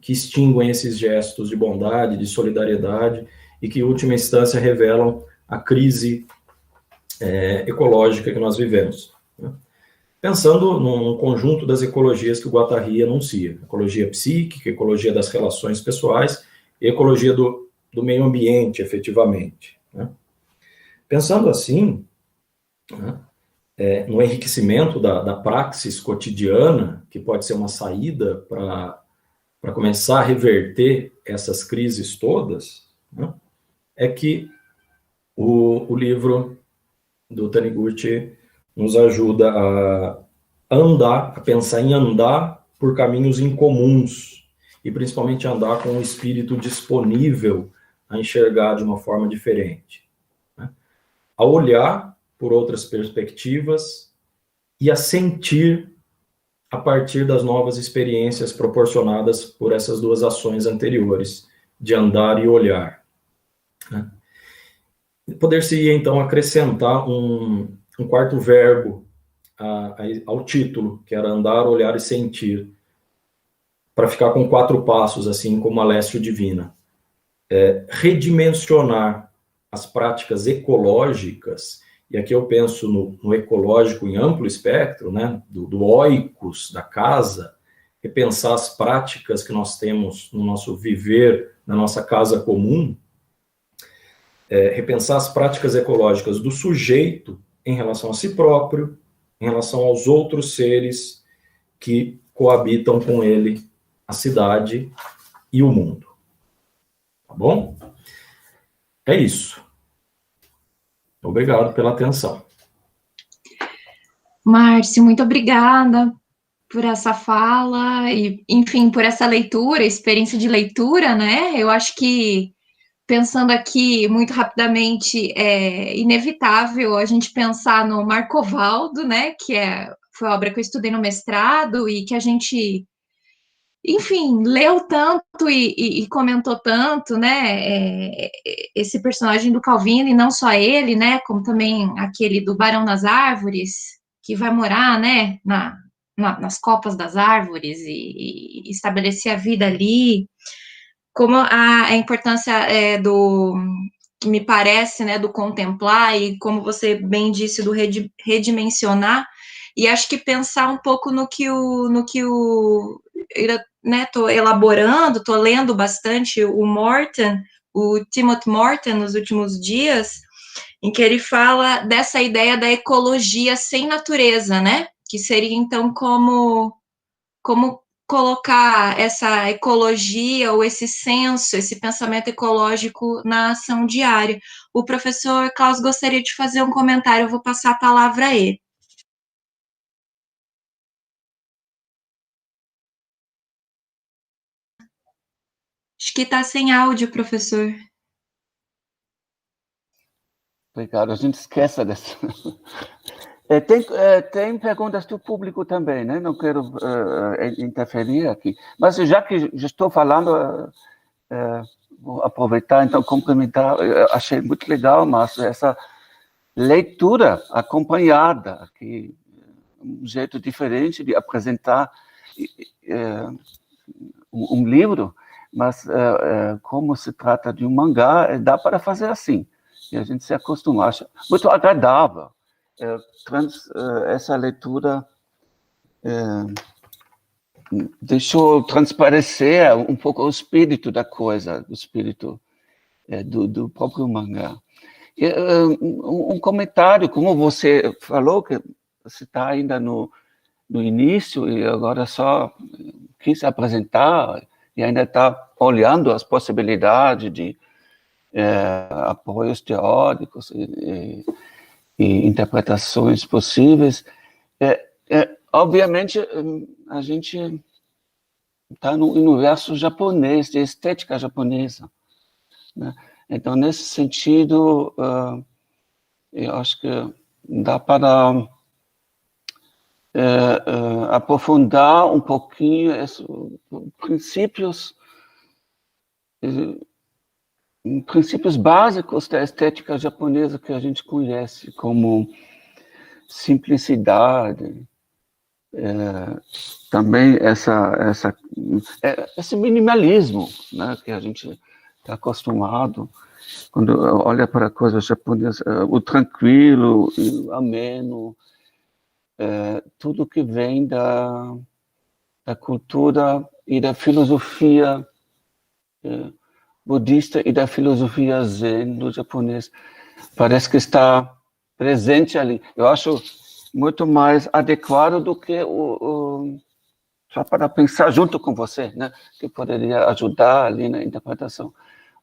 Speaker 3: que extinguem esses gestos de bondade, de solidariedade, e que, em última instância, revelam a crise ecológica que nós vivemos, né? Pensando num conjunto das ecologias que o Guattari anuncia: ecologia psíquica, ecologia das relações pessoais e ecologia do meio ambiente, efetivamente, né? Pensando assim, né, no enriquecimento da praxis cotidiana, que pode ser uma saída para começar a reverter essas crises todas, né, é que o livro do Taniguchi nos ajuda a pensar em andar por caminhos incomuns, e principalmente andar com o espírito disponível a enxergar de uma forma diferente, né? A olhar por outras perspectivas e a sentir a partir das novas experiências proporcionadas por essas duas ações anteriores, de andar e olhar, né? Poder-se, então, acrescentar um quarto verbo ao título, que era andar, olhar e sentir, para ficar com 4 passos, assim como a Lécio Divina. Redimensionar as práticas ecológicas, e aqui eu penso no ecológico em amplo espectro, né, do oikos, da casa, repensar as práticas que nós temos no nosso viver, na nossa casa comum, repensar as práticas ecológicas do sujeito em relação a si próprio, em relação aos outros seres que coabitam com ele, a cidade e o mundo. Tá bom? É isso. Obrigado pela atenção.
Speaker 2: Márcio, muito obrigada por essa fala e, enfim, por essa leitura, experiência de leitura, né? Eu acho que, pensando aqui muito rapidamente, é inevitável a gente pensar no Marcovaldo, né? Que foi a obra que eu estudei no mestrado e que a gente, enfim, leu tanto e comentou tanto, né? Esse personagem do Calvino, e não só ele, né? Como também aquele do Barão das Árvores, que vai morar, né? Nas copas das árvores e estabelecer a vida ali. Como a importância que me parece, né? Do contemplar, e como você bem disse, do redimensionar. E acho que pensar um pouco no que né, tô elaborando, tô lendo bastante o Timothy Morton nos últimos dias, em que ele fala dessa ideia da ecologia sem natureza, né? Que seria, então, como colocar essa ecologia ou esse senso, esse pensamento ecológico na ação diária. O professor Klaus gostaria de fazer um comentário, eu vou passar a palavra a ele. Acho que está sem áudio, professor.
Speaker 1: Obrigado, a gente esquece dessa. Tem perguntas do público também, né? Não quero interferir aqui. Mas já que já estou falando, vou aproveitar, então, cumprimentar. Eu achei muito legal, Márcio, essa leitura acompanhada, que um jeito diferente de apresentar um livro, mas como se trata de um mangá, dá para fazer assim. E a gente se acostuma. Acho muito agradável. Essa leitura deixou transparecer um pouco o espírito da coisa, o espírito do próprio mangá. E, um comentário, como você falou, que você está ainda no início e agora só quis apresentar e ainda está olhando as possibilidades de apoios teóricos e interpretações possíveis. Obviamente, a gente está no universo japonês, de estética japonesa, né? Então, nesse sentido, eu acho que dá para aprofundar um pouquinho esses princípios básicos da estética japonesa que a gente conhece, como simplicidade, também esse minimalismo, né, que a gente está acostumado quando olha para coisas japonesas, o tranquilo, o ameno, tudo que vem da cultura e da filosofia budista e da filosofia zen do japonês. Parece que está presente ali. Eu acho muito mais adequado do que só para pensar junto com você, né, que poderia ajudar ali na interpretação,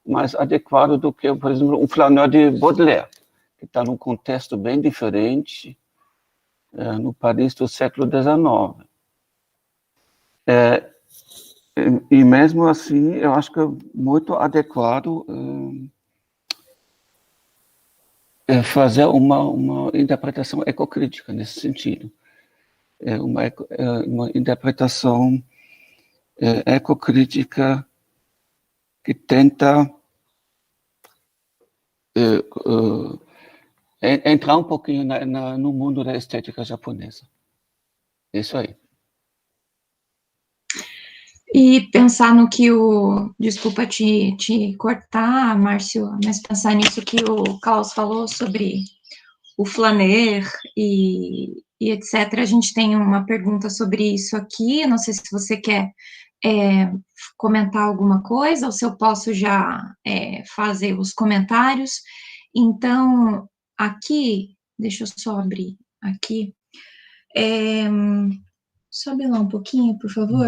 Speaker 1: mais adequado do que, por exemplo, um flaneur de Baudelaire, que está num contexto bem diferente, no Paris do século XIX. E mesmo assim, eu acho que é muito adequado fazer uma interpretação ecocrítica nesse sentido. Uma interpretação ecocrítica que tenta entrar um pouquinho no mundo da estética japonesa. Isso aí.
Speaker 2: E pensar no que desculpa te cortar, Márcio, mas pensar nisso que o Klaus falou sobre o flaner e etc. A gente tem uma pergunta sobre isso aqui, não sei se você quer comentar alguma coisa, ou se eu posso já fazer os comentários. Então, aqui, deixa eu só abrir aqui. Sobe lá um pouquinho, por favor.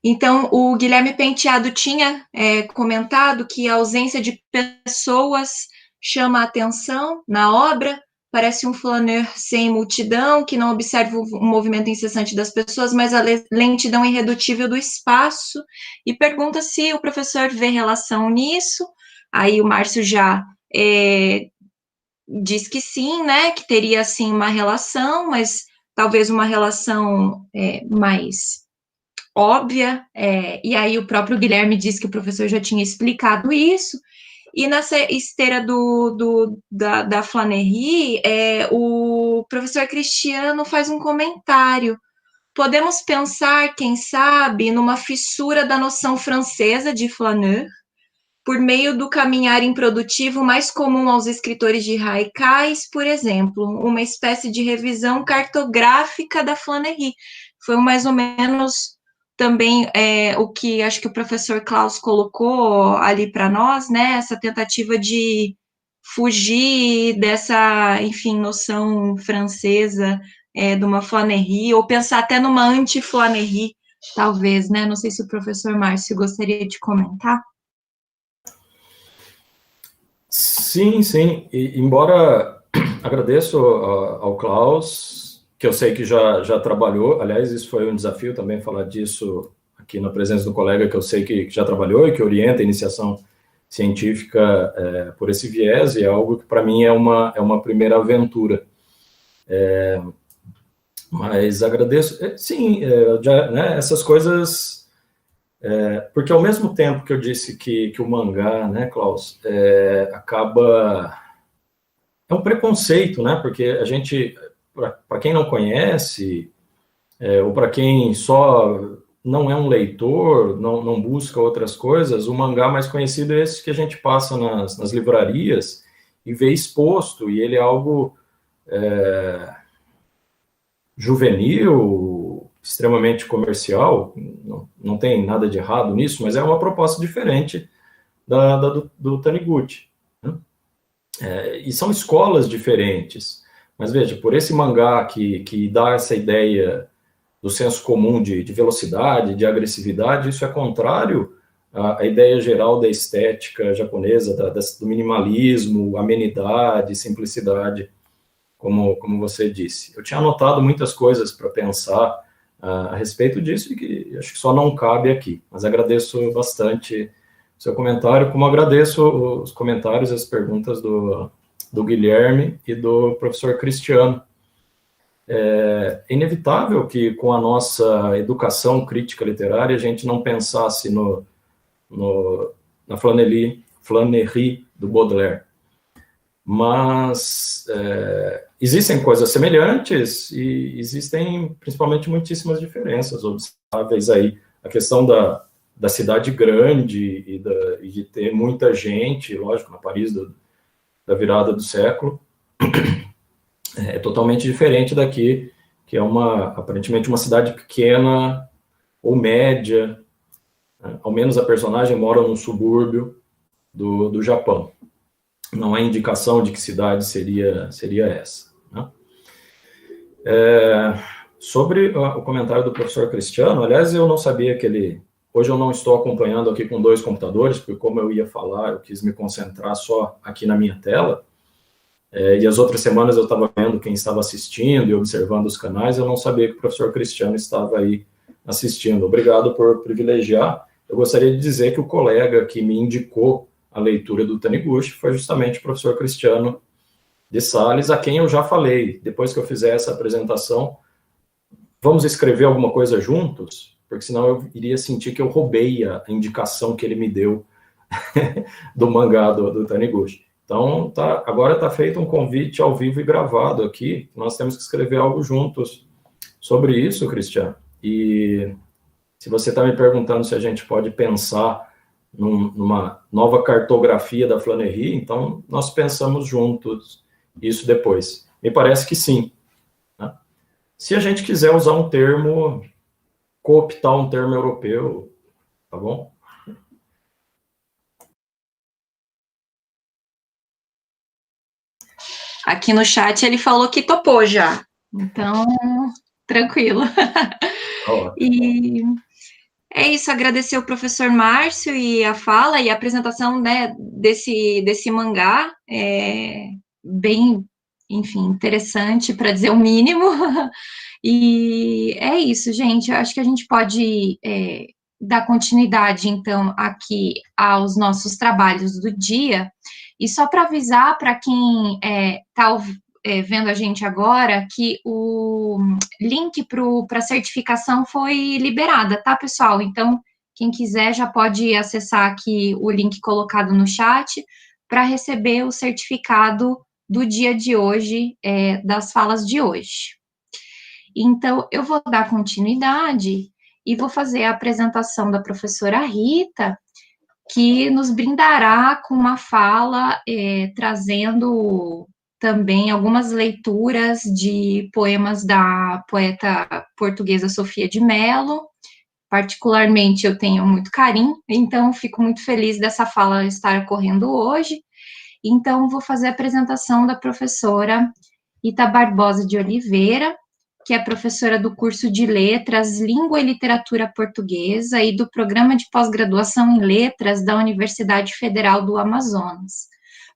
Speaker 2: Então, o Guilherme Penteado tinha comentado que a ausência de pessoas chama a atenção na obra, parece um flaneur sem multidão, que não observa o movimento incessante das pessoas, mas a lentidão irredutível do espaço, e pergunta se o professor vê relação nisso. Aí o Márcio já diz que sim, né, que teria, sim, uma relação, mas talvez uma relação mais óbvia, e aí o próprio Guilherme disse que o professor já tinha explicado isso, e nessa esteira da Flanery, o professor Cristiano faz um comentário. Podemos pensar, quem sabe, numa fissura da noção francesa de flaneur, por meio do caminhar improdutivo mais comum aos escritores de haikais, por exemplo, uma espécie de revisão cartográfica da Flanery. Foi mais ou menos também o que acho que o professor Klaus colocou ali para nós, né, essa tentativa de fugir dessa, enfim, noção francesa de uma flânerie, ou pensar até numa anti-flânerie, talvez, né? Não sei se o professor Márcio gostaria de comentar.
Speaker 3: Sim, sim. Embora agradeço ao Klaus, que eu sei que já trabalhou, aliás, isso foi um desafio também falar disso aqui na presença do colega que eu sei que já trabalhou e que orienta a iniciação científica por esse viés, e é algo que para mim é uma primeira aventura. Mas agradeço, sim, né, essas coisas, porque ao mesmo tempo que eu disse que o mangá, né, Klaus, acaba, é um preconceito, né, porque a gente, para quem não conhece, ou para quem só não é um leitor, não busca outras coisas, o mangá mais conhecido é esse que a gente passa nas livrarias e vê exposto, e ele é algo juvenil, extremamente comercial, não tem nada de errado nisso, mas é uma proposta diferente do Taniguchi. Né? E são escolas diferentes, mas veja, por esse mangá que dá essa ideia do senso comum de velocidade, de agressividade, isso é contrário à ideia geral da estética japonesa, do minimalismo, amenidade, simplicidade, como você disse. Eu tinha anotado muitas coisas para pensar a respeito disso e que acho que só não cabe aqui, mas agradeço bastante o seu comentário, como agradeço os comentários e as perguntas do Guilherme e do professor Cristiano. É inevitável que com a nossa educação crítica literária a gente não pensasse na flânerie do Baudelaire. Mas existem coisas semelhantes e existem principalmente muitíssimas diferenças observáveis aí. A questão da cidade grande e de ter muita gente, lógico, na Paris da virada do século, é totalmente diferente daqui, que é aparentemente uma cidade pequena ou média, né? Ao menos a personagem mora num subúrbio do Japão. Não há indicação de que cidade seria essa. Né? Sobre o comentário do professor Cristiano, aliás, eu não sabia que ele... Hoje eu não estou acompanhando aqui com 2 computadores, porque como eu ia falar, eu quis me concentrar só aqui na minha tela, e as outras semanas eu estava vendo quem estava assistindo e observando os canais, eu não sabia que o professor Cristiano estava aí assistindo. Obrigado por privilegiar. Eu gostaria de dizer que o colega que me indicou a leitura do Taniguchi foi justamente o professor Cristiano de Sales, a quem eu já falei. Depois que eu fizer essa apresentação, vamos escrever alguma coisa juntos? Porque senão eu iria sentir que eu roubei a indicação que ele me deu do mangá do Taniguchi. Então, agora está feito um convite ao vivo e gravado aqui. Nós temos que escrever algo juntos sobre isso, Cristiano. E se você está me perguntando se a gente pode pensar numa nova cartografia da flânerie, então nós pensamos juntos isso depois. Me parece que sim. Né? Se a gente quiser usar um termo, cooptar um termo europeu, tá bom?
Speaker 2: Aqui no chat ele falou que topou já, então, tranquilo. E é isso, agradecer o professor Márcio e a fala e a apresentação, né, desse mangá, bem, enfim, interessante, para dizer o mínimo. E é isso, gente, eu acho que a gente pode dar continuidade, então, aqui aos nossos trabalhos do dia. E só para avisar para quem está vendo a gente agora que o link para a certificação foi liberada, tá, pessoal? Então, quem quiser já pode acessar aqui o link colocado no chat para receber o certificado do dia de hoje, das falas de hoje. Então, eu vou dar continuidade e vou fazer a apresentação da professora Rita, que nos brindará com uma fala trazendo também algumas leituras de poemas da poeta portuguesa Sofia de Mello particularmente eu tenho muito carinho, então fico muito feliz dessa fala estar ocorrendo hoje. Então, vou fazer a apresentação da professora Rita Barbosa de Oliveira, que é professora do curso de Letras, Língua e Literatura Portuguesa e do Programa de Pós-Graduação em Letras da Universidade Federal do Amazonas.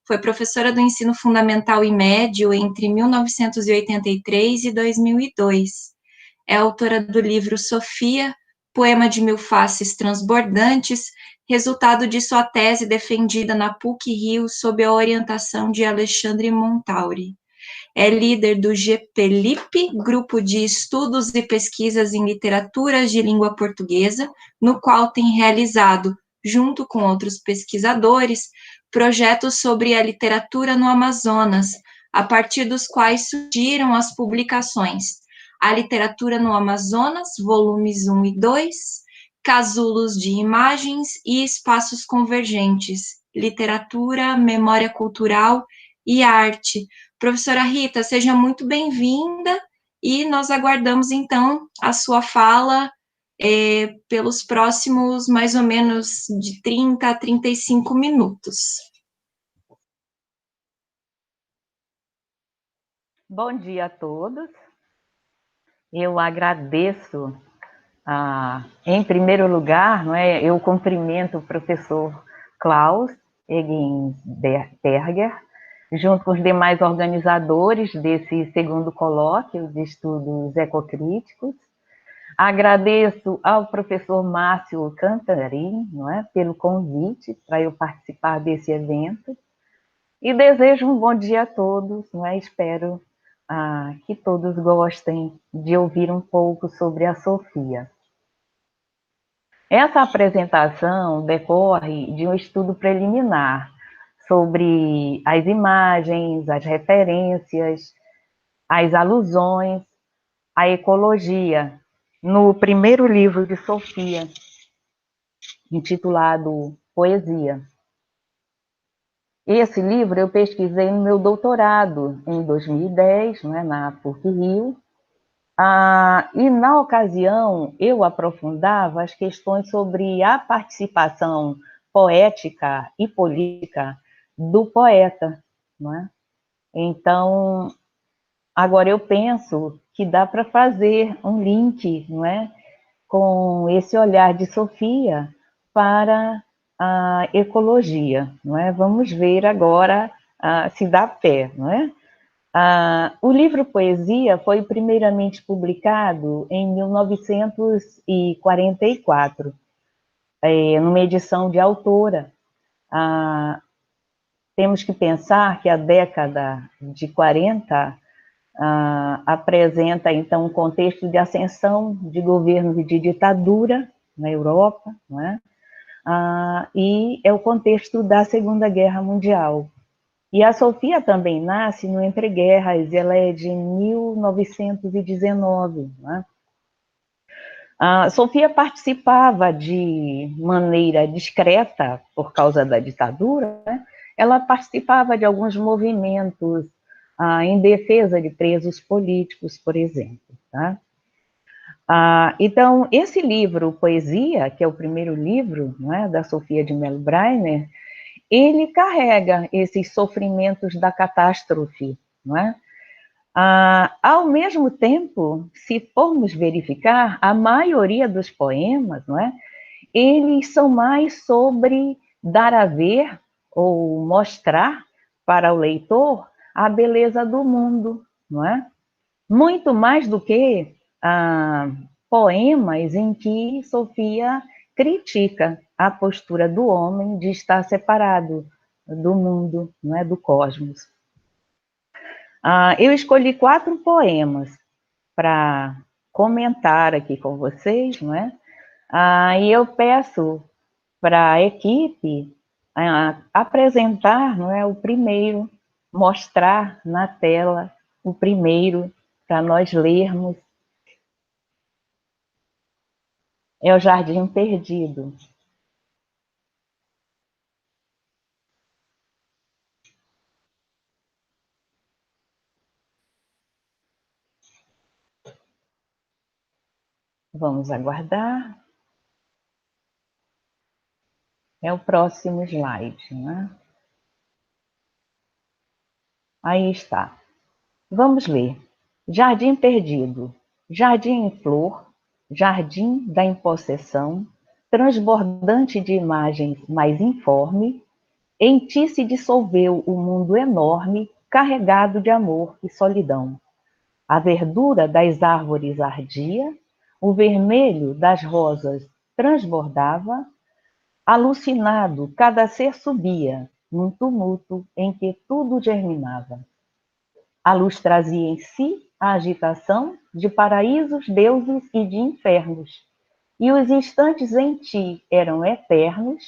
Speaker 2: Foi professora do ensino fundamental e médio entre 1983 e 2002. É autora do livro Sofia, Poema de Mil Faces Transbordantes, resultado de sua tese defendida na PUC-Rio sob a orientação de Alexandre Montauri. É líder do GPLIP, Grupo de Estudos e Pesquisas em Literaturas de Língua Portuguesa, no qual tem realizado, junto com outros pesquisadores, projetos sobre a literatura no Amazonas, a partir dos quais surgiram as publicações A Literatura no Amazonas, volumes 1 e 2, Casulos de Imagens e Espaços Convergentes, Literatura, Memória Cultural e Arte. Professora Rita, seja muito bem-vinda e nós aguardamos, então, a sua fala pelos próximos, mais ou menos, de 30 a 35 minutos.
Speaker 4: Bom dia a todos. Eu agradeço, em primeiro lugar, eu cumprimento o professor Klaus Egensberger, junto com os demais organizadores desse segundo colóquio de estudos ecocríticos. Agradeço ao professor Márcio Cantarim, pelo convite para eu participar desse evento. E desejo um bom dia a todos, Espero que todos gostem de ouvir um pouco sobre a Sofia. Essa apresentação decorre de um estudo preliminar sobre as imagens, as referências, as alusões, a ecologia, no primeiro livro de Sofia, intitulado Poesia. Esse livro eu pesquisei no meu doutorado em 2010, na PUC-Rio, e na ocasião eu aprofundava as questões sobre a participação poética e política do poeta, Então, agora eu penso que dá para fazer um link, com esse olhar de Sofia para a ecologia, Vamos ver agora se dá pé, O livro Poesia foi primeiramente publicado em 1944, numa edição de autora. Temos que pensar que a década de 40 apresenta, então, um contexto de ascensão de governos e de ditadura na Europa, e é o contexto da Segunda Guerra Mundial. E a Sofia também nasce no Entre Guerras, ela é de 1919. A Sofia participava de maneira discreta, por causa da ditadura, Ela participava de alguns movimentos em defesa de presos políticos, por exemplo. Então, esse livro, Poesia, que é o primeiro livro da Sofia de Mello Breiner, ele carrega esses sofrimentos da catástrofe, ao mesmo tempo, se formos verificar, a maioria dos poemas, eles são mais sobre dar a ver ou mostrar para o leitor a beleza do mundo, Muito mais do que poemas em que Sofia critica a postura do homem de estar separado do mundo, do cosmos. Eu escolhi 4 poemas para comentar aqui com vocês, e eu peço para a equipe apresentar o primeiro, mostrar na tela o primeiro, para nós lermos. É o Jardim Perdido. Vamos aguardar. É o próximo slide, né? Aí está. Vamos ler. Jardim perdido. Jardim em flor, jardim da impossessão, transbordante de imagens mais informe, em ti se dissolveu o mundo enorme, carregado de amor e solidão. A verdura das árvores ardia, o vermelho das rosas transbordava, alucinado cada ser subia, num tumulto em que tudo germinava. A luz trazia em si a agitação de paraísos, deuses e de infernos, e os instantes em ti eram eternos.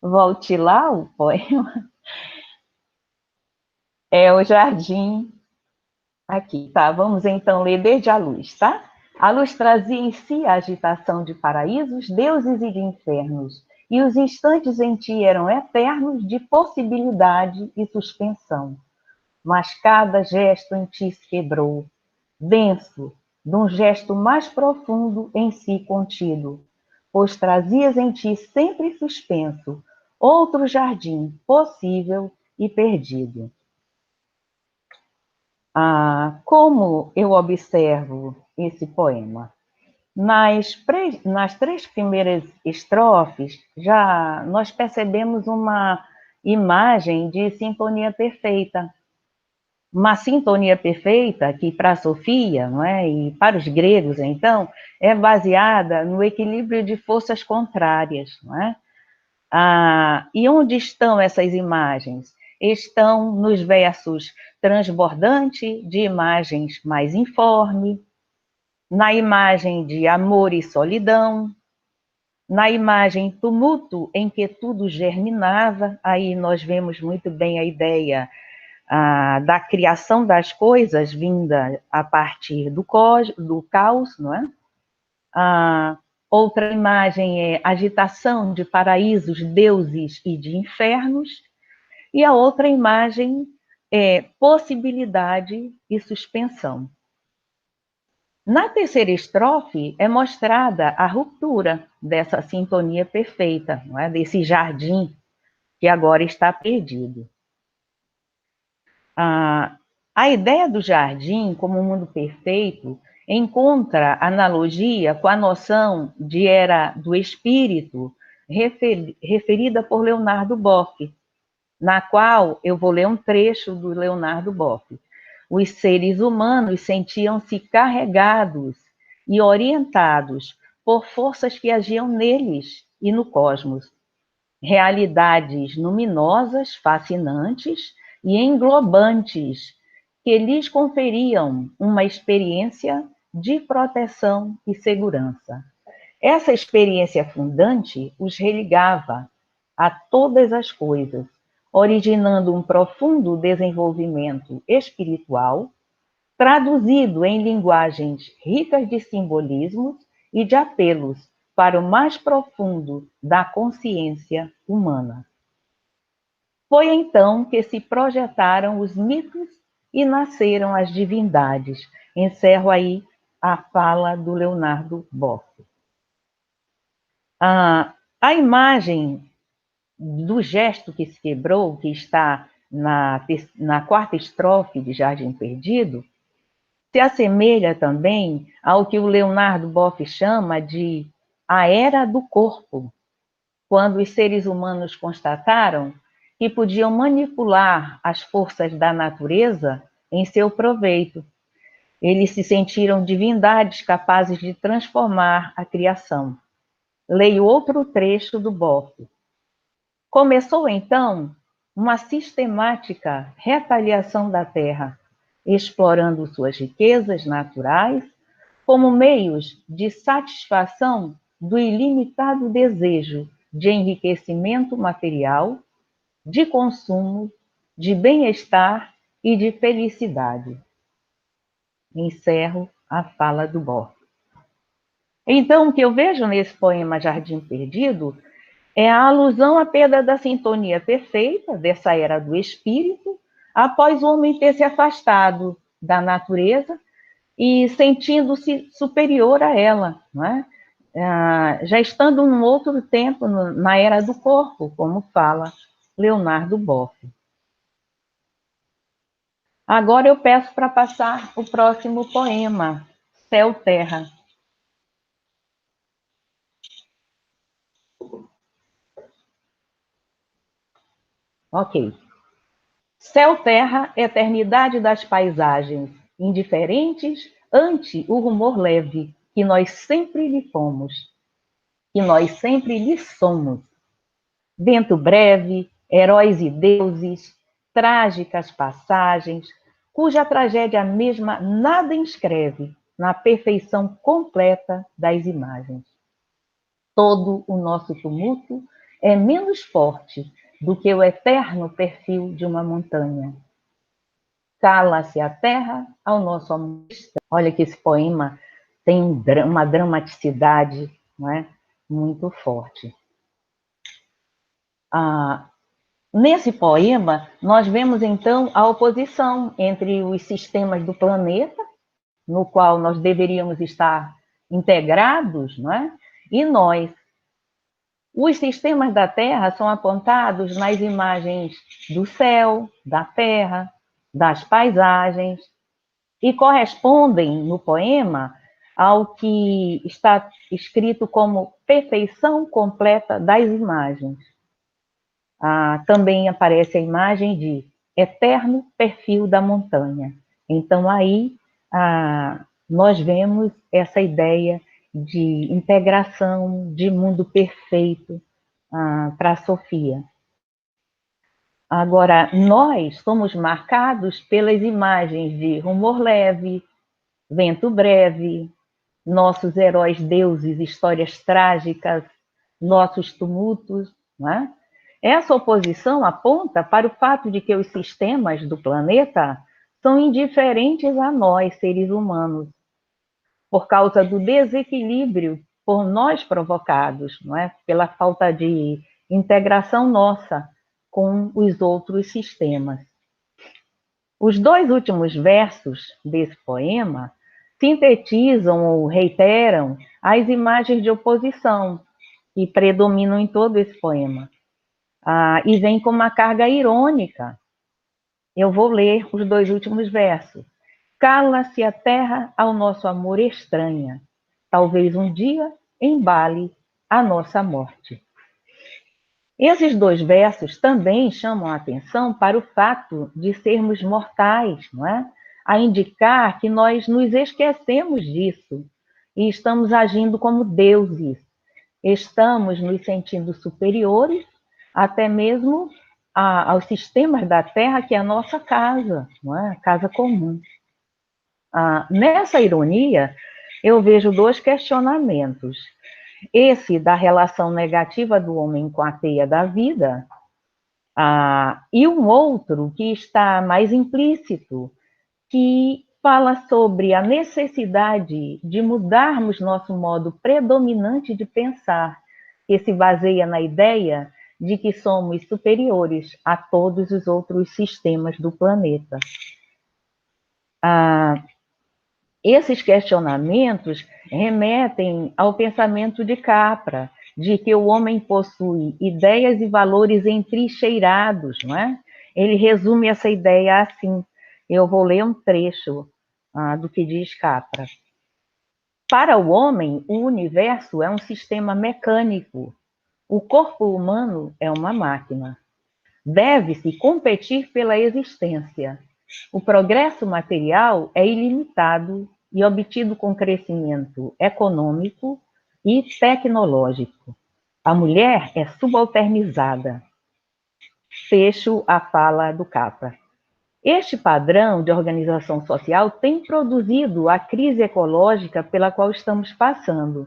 Speaker 4: Volte lá o poema. É o jardim aqui, tá? Vamos então ler desde a luz, tá? A luz trazia em si a agitação de paraísos, deuses e de infernos, e os instantes em ti eram eternos de possibilidade e suspensão. Mas cada gesto em ti se quebrou, denso, de um gesto mais profundo em si contido, pois trazias em ti sempre suspenso outro jardim possível e perdido. Como eu observo esse poema? Nas 3 primeiras estrofes, já nós percebemos uma imagem de sintonia perfeita. Uma sintonia perfeita que para a Sofia, não é, e para os gregos, então, é baseada no equilíbrio de forças contrárias, não é? E onde estão essas imagens? Estão nos versos transbordante de imagens mais informe, na imagem de amor e solidão, na imagem tumulto em que tudo germinava, aí nós vemos muito bem a ideia da criação das coisas vinda a partir do caos, não é? Outra imagem é agitação de paraísos, deuses e de infernos, e a outra imagem é possibilidade e suspensão. Na terceira estrofe é mostrada a ruptura dessa sintonia perfeita, não é? Desse jardim que agora está perdido. A ideia do jardim como um mundo perfeito encontra analogia com a noção de era do espírito referida por Leonardo Boff, na qual eu vou ler um trecho do Leonardo Boff. Os seres humanos sentiam-se carregados e orientados por forças que agiam neles e no cosmos. Realidades luminosas, fascinantes e englobantes, que lhes conferiam uma experiência de proteção e segurança. Essa experiência fundante os religava a todas as coisas, originando um profundo desenvolvimento espiritual, traduzido em linguagens ricas de simbolismos e de apelos para o mais profundo da consciência humana. Foi então que se projetaram os mitos e nasceram as divindades. Encerro aí a fala do Leonardo Boff. A imagem do gesto que se quebrou, que está na quarta estrofe de Jardim Perdido, se assemelha também ao que o Leonardo Boff chama de a era do corpo, quando os seres humanos constataram que podiam manipular as forças da natureza em seu proveito. Eles se sentiram divindades capazes de transformar a criação. Leio outro trecho do Boff. Começou, então, uma sistemática retaliação da terra, explorando suas riquezas naturais como meios de satisfação do ilimitado desejo de enriquecimento material, de consumo, de bem-estar e de felicidade. Encerro a fala do Boff. Então, o que eu vejo nesse poema Jardim Perdido é a alusão à perda da sintonia perfeita dessa era do espírito, após o homem ter se afastado da natureza e sentindo-se superior a ela, não é? já estando num outro tempo, na era do corpo, como fala Leonardo Boff. Agora eu peço para passar o próximo poema, Céu Terra. Ok. Céu Terra, eternidade das paisagens, indiferentes ante o rumor leve, que nós sempre lhe fomos, que nós sempre lhe somos. Vento breve, heróis e deuses, trágicas passagens, cuja tragédia mesma nada inscreve na perfeição completa das imagens. Todo o nosso tumulto é menos forte do que o eterno perfil de uma montanha. Cala-se a terra ao nosso amor. Olha que esse poema tem uma dramaticidade, não é? Muito forte. Nesse poema, nós vemos, então, a oposição entre os sistemas do planeta, no qual nós deveríamos estar integrados, não é? E nós. Os sistemas da Terra são apontados nas imagens do céu, da terra, das paisagens, e correspondem no poema ao que está escrito como perfeição completa das imagens. Também aparece a imagem de eterno perfil da montanha. Então, aí, nós vemos essa ideia de integração, de mundo perfeito para a Sofia. Agora, nós somos marcados pelas imagens de rumor leve, vento breve, nossos heróis deuses, histórias trágicas, nossos tumultos, não é? Essa oposição aponta para o fato de que os sistemas do planeta são indiferentes a nós, seres humanos, por causa do desequilíbrio por nós provocados, não é? Pela falta de integração nossa com os outros sistemas. Os dois últimos versos desse poema sintetizam ou reiteram as imagens de oposição que predominam em todo esse poema. E vem com uma carga irônica. Eu vou ler os dois últimos versos. Cala-se a terra ao nosso amor estranha. Talvez um dia embale a nossa morte. Esses dois versos também chamam a atenção para o fato de sermos mortais, não é? A indicar que nós nos esquecemos disso e estamos agindo como deuses. Estamos nos sentindo superiores até mesmo aos sistemas da Terra, que é a nossa casa, não é? A casa comum. Nessa ironia, eu vejo dois questionamentos. Esse da relação negativa do homem com a teia da vida, e um outro que está mais implícito, que fala sobre a necessidade de mudarmos nosso modo predominante de pensar, que se baseia na ideia de que somos superiores a todos os outros sistemas do planeta. Esses questionamentos remetem ao pensamento de Capra, de que o homem possui ideias e valores entrincheirados, não é? Ele resume essa ideia assim. Eu vou ler um trecho do que diz Capra. Para o homem, o universo é um sistema mecânico. O corpo humano é uma máquina. Deve-se competir pela existência. O progresso material é ilimitado e obtido com crescimento econômico e tecnológico. A mulher é subalternizada. Fecho a fala do Capra. Este padrão de organização social tem produzido a crise ecológica pela qual estamos passando.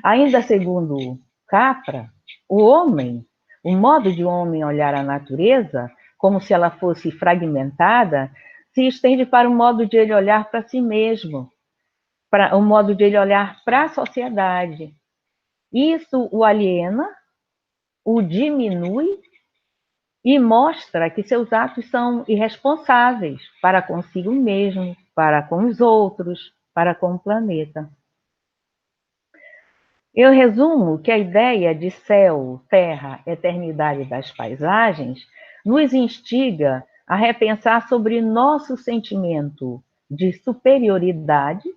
Speaker 4: Ainda segundo Capra, o modo de o homem olhar a natureza, como se ela fosse fragmentada, se estende para o modo de ele olhar para si mesmo, para o modo de ele olhar para a sociedade. Isso o aliena, o diminui e mostra que seus atos são irresponsáveis para consigo mesmo, para com os outros, para com o planeta. Eu resumo que a ideia de céu, terra, eternidade das paisagens nos instiga a repensar sobre nosso sentimento de superioridade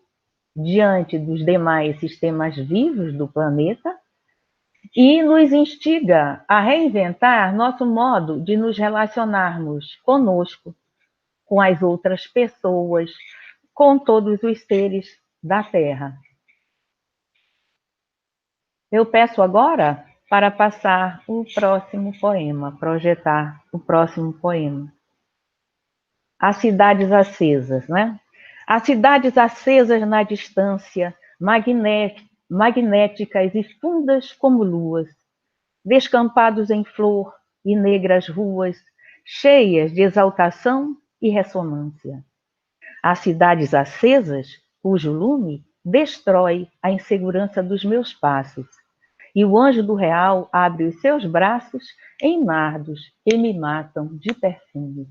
Speaker 4: diante dos demais sistemas vivos do planeta e nos instiga a reinventar nosso modo de nos relacionarmos conosco, com as outras pessoas, com todos os seres da Terra. Eu peço agora para passar o próximo poema, projetar o próximo poema. As cidades acesas, né? As cidades acesas na distância, magnéticas e fundas como luas, descampados em flor e negras ruas, cheias de exaltação e ressonância. As cidades acesas, cujo lume destrói a insegurança dos meus passos, e o anjo do real abre os seus braços em nardos que me matam de perfume.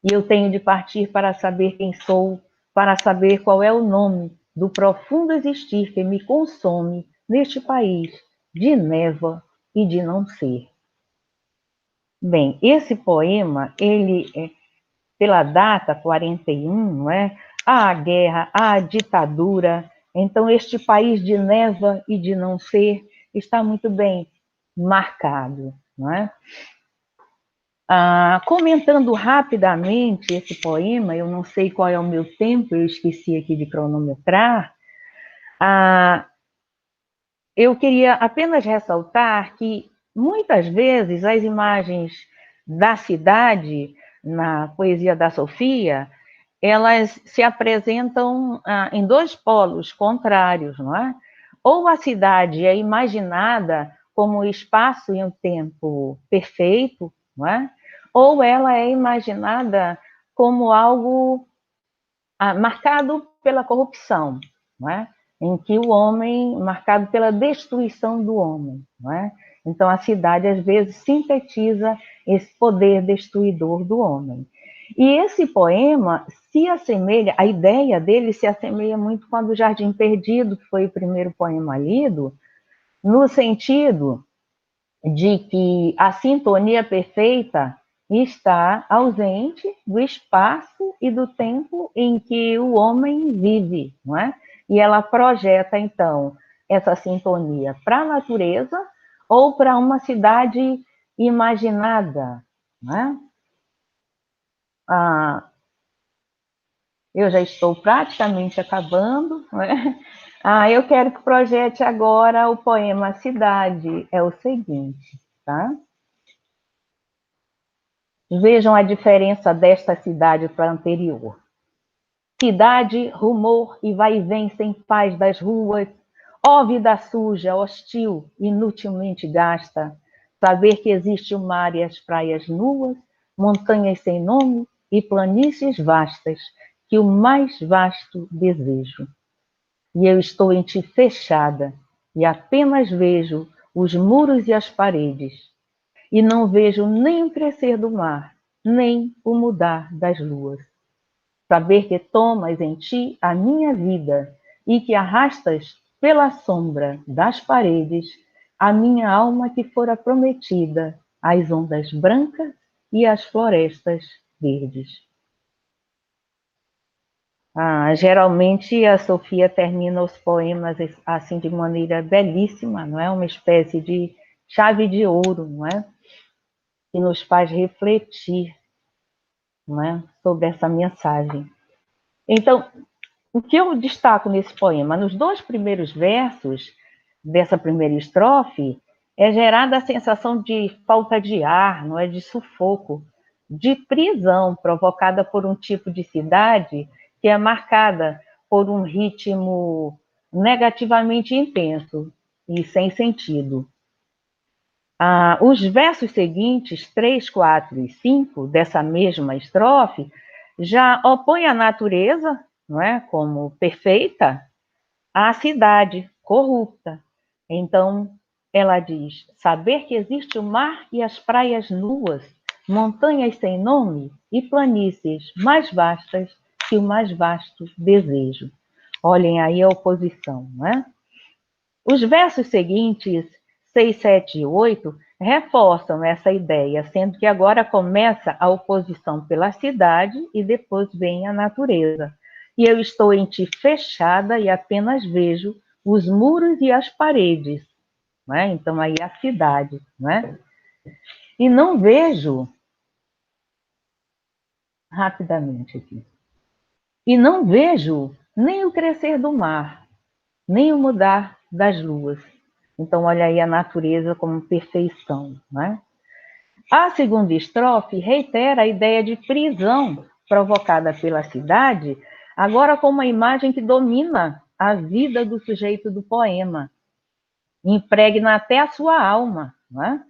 Speaker 4: E eu tenho de partir para saber quem sou, para saber qual é o nome do profundo existir que me consome neste país de névoa e de não ser. Bem, esse poema, ele é, pela data 41, não é? Há a guerra, há a ditadura, então este país de névoa e de não ser está muito bem marcado, não é? Comentando rapidamente esse poema, eu não sei qual é o meu tempo, eu esqueci aqui de cronometrar, eu queria apenas ressaltar que, muitas vezes, as imagens da cidade, na poesia da Sofia, elas se apresentam em dois polos contrários, não é? Ou a cidade é imaginada como um espaço e um tempo perfeito, não é? Ou ela é imaginada como algo marcado pela corrupção, não é? Em que o homem, marcado pela destruição do homem, não é? Então, a cidade, às vezes, sintetiza esse poder destruidor do homem. E esse poema se assemelha, a ideia dele se assemelha muito com a do Jardim Perdido, que foi o primeiro poema lido, no sentido de que a sintonia perfeita está ausente do espaço e do tempo em que o homem vive, não é? E ela projeta, então, essa sintonia para a natureza ou para uma cidade imaginada, não é? Eu já estou praticamente acabando, não é? Eu quero que projete agora o poema Cidade. É o seguinte, tá? Vejam a diferença desta cidade para a anterior. Cidade, rumor e vai e vem sem paz das ruas, ó vida suja, hostil, inutilmente gasta, saber que existe o mar e as praias nuas, montanhas sem nome e planícies vastas, que o mais vasto desejo. E eu estou em ti fechada, e apenas vejo os muros e as paredes, e não vejo nem o crescer do mar, nem o mudar das luas. Saber que tomas em ti a minha vida e que arrastas pela sombra das paredes a minha alma que fora prometida às ondas brancas e às florestas verdes. Geralmente a Sofia termina os poemas assim de maneira belíssima, não é? Uma espécie de chave de ouro, não é? Que nos faz refletir, não é? Sobre essa mensagem. Então, o que eu destaco nesse poema? Nos dois primeiros versos dessa primeira estrofe, é gerada a sensação de falta de ar, não é? De sufoco, de prisão provocada por um tipo de cidade que é marcada por um ritmo negativamente intenso e sem sentido. Os versos seguintes, 3, 4 e 5, dessa mesma estrofe, já opõem a natureza, não é, como perfeita, à cidade corrupta. Então, ela diz: saber que existe o mar e as praias nuas, montanhas sem nome e planícies mais vastas que o mais vasto desejo. Olhem aí a oposição, não é? Os versos seguintes, 6, 7 e 8, reforçam essa ideia, sendo que agora começa a oposição pela cidade e depois vem a natureza. E eu estou em ti fechada e apenas vejo os muros e as paredes. Né? Então, aí a cidade. Né? E não vejo, rapidamente aqui, e não vejo nem o crescer do mar, nem o mudar das luas. Então, olha aí a natureza como perfeição. Né? A segunda estrofe reitera a ideia de prisão provocada pela cidade, agora com uma imagem que domina a vida do sujeito do poema, impregna até a sua alma. Né?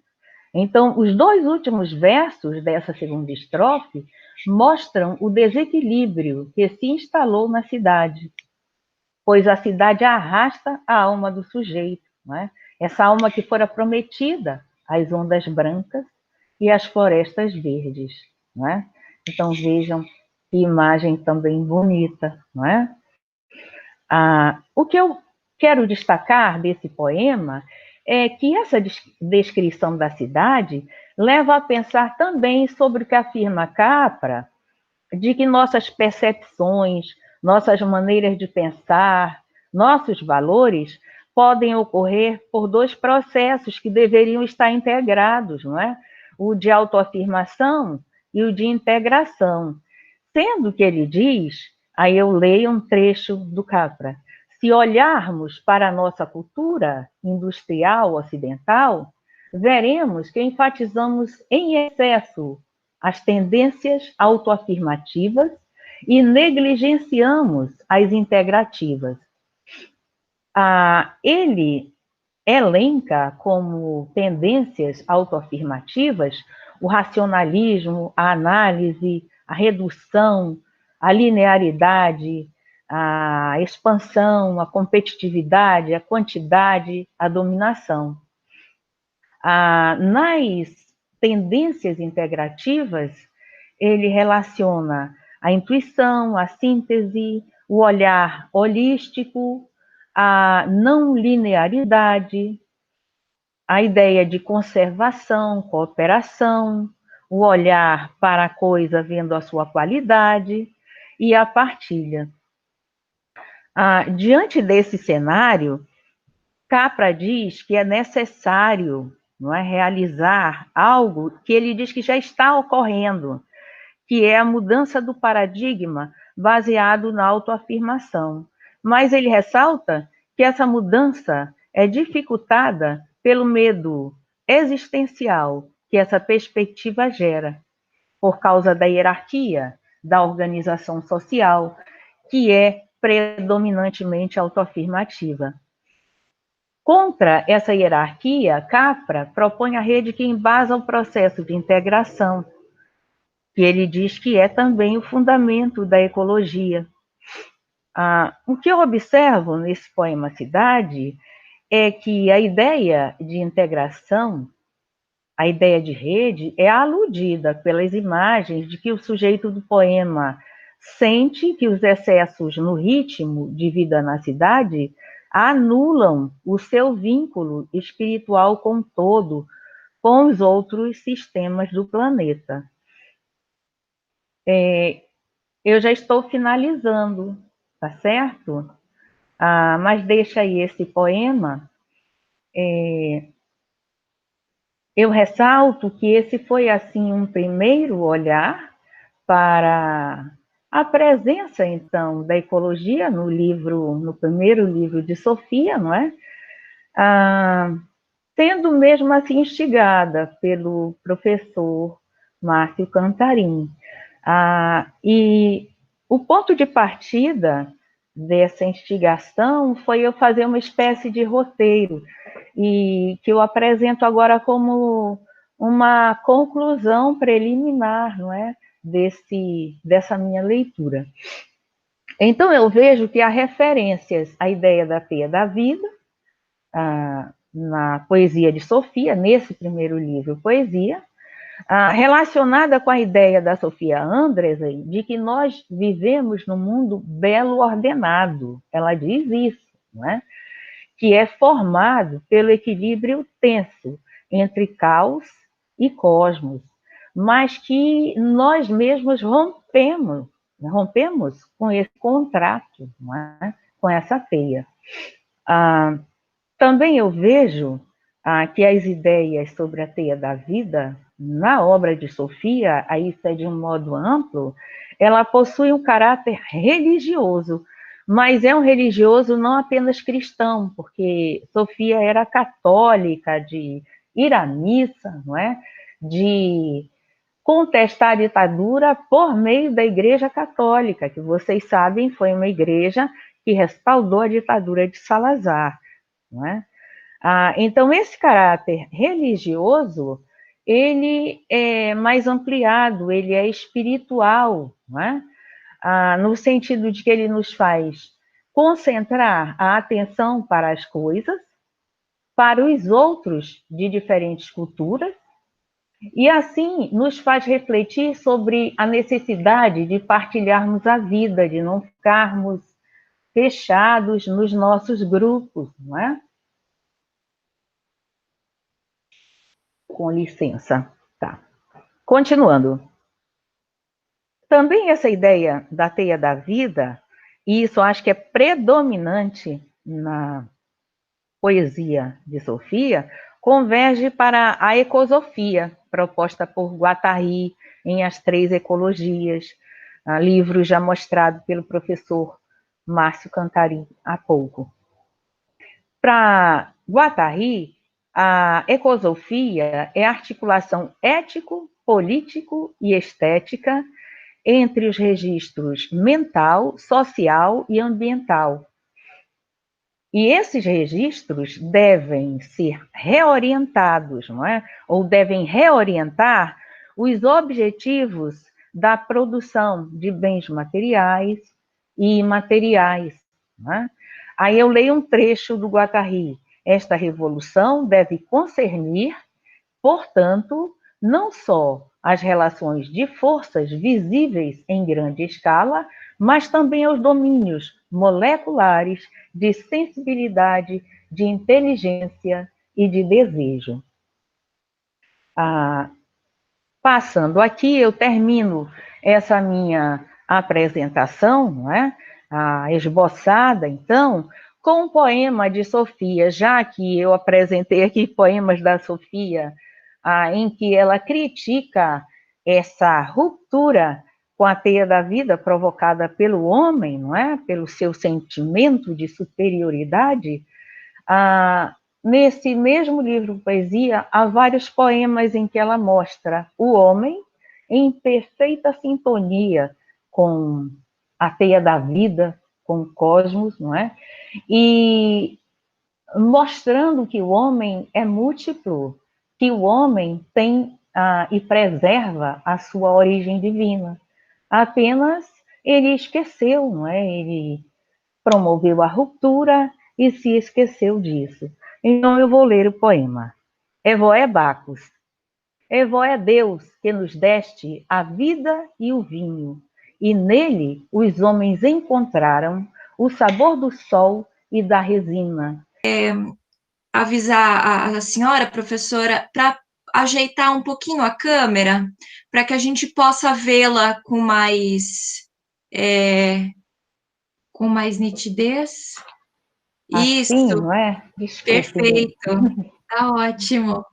Speaker 4: Então, os dois últimos versos dessa segunda estrofe mostram o desequilíbrio que se instalou na cidade, pois a cidade arrasta a alma do sujeito, né? Essa alma que fora prometida às ondas brancas e às florestas verdes. Né? Então, vejam que imagem também bonita. Né? O que eu quero destacar desse poema é que essa descrição da cidade leva a pensar também sobre o que afirma Capra, de que nossas percepções, nossas maneiras de pensar, nossos valores podem ocorrer por dois processos que deveriam estar integrados, não é? O de autoafirmação e o de integração. Sendo que ele diz, aí eu leio um trecho do Capra, se olharmos para a nossa cultura industrial ocidental, veremos que enfatizamos em excesso as tendências autoafirmativas e negligenciamos as integrativas. Ele elenca como tendências autoafirmativas o racionalismo, a análise, a redução, a linearidade, a expansão, a competitividade, a quantidade, a dominação. Nas tendências integrativas, ele relaciona a intuição, a síntese, o olhar holístico, a não linearidade, a ideia de conservação, cooperação, o olhar para a coisa vendo a sua qualidade e a partilha. Diante desse cenário, Capra diz que é necessário, não é, realizar algo que ele diz que já está ocorrendo, que é a mudança do paradigma baseado na autoafirmação. Mas ele ressalta que essa mudança é dificultada pelo medo existencial que essa perspectiva gera, por causa da hierarquia, da organização social, que é predominantemente autoafirmativa. Contra essa hierarquia, Capra propõe a rede que embasa o processo de integração, que ele diz que é também o fundamento da ecologia. O que eu observo nesse poema Cidade é que a ideia de integração, a ideia de rede, é aludida pelas imagens de que o sujeito do poema sente que os excessos no ritmo de vida na cidade anulam o seu vínculo espiritual com o todo, com os outros sistemas do planeta. Eu já estou finalizando, tá certo? Mas deixa aí esse poema. Eu ressalto que esse foi, assim, um primeiro olhar para a presença, então, da ecologia no primeiro livro de Sofia, não é? Sendo mesmo assim instigada pelo professor Márcio Cantarim. E o ponto de partida dessa instigação foi eu fazer uma espécie de roteiro, e que eu apresento agora como uma conclusão preliminar, não é? Dessa minha leitura. Então, eu vejo que há referências à ideia da teia da vida, na poesia de Sofia, nesse primeiro livro, Poesia, relacionada com a ideia da Sofia Andresen de que nós vivemos num mundo belo ordenado. Ela diz isso, não é? que é formado pelo equilíbrio tenso entre caos e cosmos, mas que nós mesmos rompemos com esse contrato, não é? Com essa teia. Também eu vejo que as ideias sobre a teia da vida, na obra de Sofia, aí isso é de um modo amplo, ela possui um caráter religioso, mas é um religioso não apenas cristão, porque Sofia era católica, de ir à missa, não é? De contestar a ditadura por meio da Igreja Católica, que vocês sabem foi uma igreja que respaldou a ditadura de Salazar, não é? Então, esse caráter religioso, ele é mais ampliado, ele é espiritual, não é? No sentido de que ele nos faz concentrar a atenção para as coisas, para os outros de diferentes culturas, e assim nos faz refletir sobre a necessidade de partilharmos a vida, de não ficarmos fechados nos nossos grupos, não é? Com licença. Tá. Continuando. Também essa ideia da teia da vida, e isso eu acho que é predominante na poesia de Sofia, converge para a ecosofia, proposta por Guattari em As Três Ecologias, livro já mostrado pelo professor Márcio Cantarim há pouco. Para Guattari, a ecosofia é a articulação ético, político e estética entre os registros mental, social e ambiental. E esses registros devem ser reorientados, não é? Ou devem reorientar os objetivos da produção de bens materiais e imateriais, não é? Aí eu leio um trecho do Guattari. Esta revolução deve concernir, portanto, não só as relações de forças visíveis em grande escala, mas também aos domínios moleculares de sensibilidade, de inteligência e de desejo. Passando aqui, eu termino essa minha apresentação, não é? Esboçada, então, com um poema de Sofia, já que eu apresentei aqui poemas da Sofia, em que ela critica essa ruptura com a teia da vida provocada pelo homem, não é? Pelo seu sentimento de superioridade. Nesse mesmo livro de poesia, há vários poemas em que ela mostra o homem em perfeita sintonia com a teia da vida, com o cosmos, não é? E mostrando que o homem é múltiplo, que o homem tem e preserva a sua origem divina. Apenas ele esqueceu, não é? Ele promoveu a ruptura e se esqueceu disso. Então eu vou ler o poema. Evoé Bacchus. Evoé Deus, que nos deste a vida e o vinho, e nele os homens encontraram o sabor do sol e da resina.
Speaker 2: Avisar a senhora, professora, para ajeitar um pouquinho a câmera, para que a gente possa vê-la com mais nitidez.
Speaker 4: Assim,
Speaker 2: Isso,
Speaker 4: não é? Desculpe.
Speaker 2: Perfeito, tá ótimo.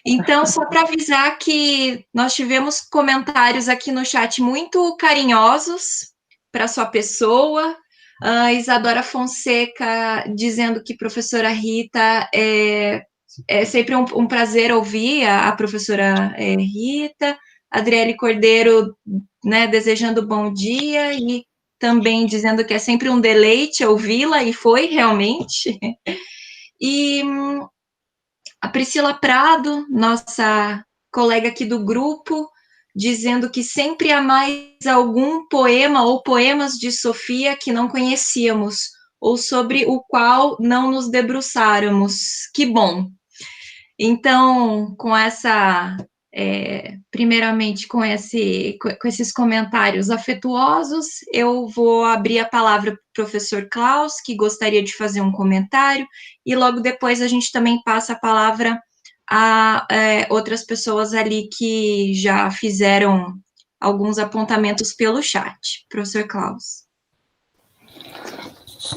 Speaker 2: Então, só para avisar que nós tivemos comentários aqui no chat muito carinhosos para sua pessoa. A Isadora Fonseca dizendo que professora Rita é sempre um prazer ouvir a professora Rita. Adriele Cordeiro, né, desejando bom dia e também dizendo que é sempre um deleite ouvi-la, e foi realmente. E a Priscila Prado, nossa colega aqui do grupo, dizendo que sempre há mais algum poema ou poemas de Sofia que não conhecíamos, ou sobre o qual não nos debruçáramos. Que bom! Então, com essa primeiramente com esses comentários afetuosos, eu vou abrir a palavra para o professor Klaus, que gostaria de fazer um comentário, e logo depois a gente também passa a palavra a outras pessoas ali que já fizeram alguns apontamentos pelo chat. Professor Klaus.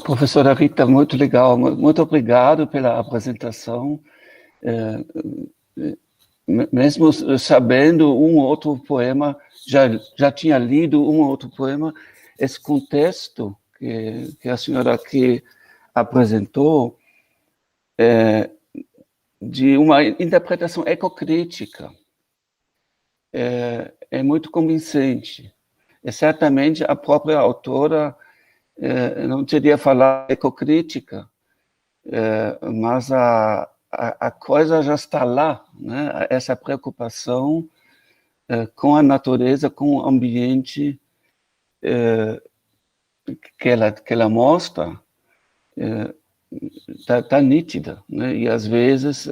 Speaker 1: Professora Rita, muito legal, muito obrigado pela apresentação. Mesmo sabendo um ou outro poema, já tinha lido um ou outro poema, esse contexto que a senhora aqui apresentou, de uma interpretação ecocrítica, é muito convincente. E certamente a própria autora não teria falado ecocrítica, mas a coisa já está lá, né? Essa preocupação com a natureza, com o ambiente que ela mostra, está nítida, né? E às vezes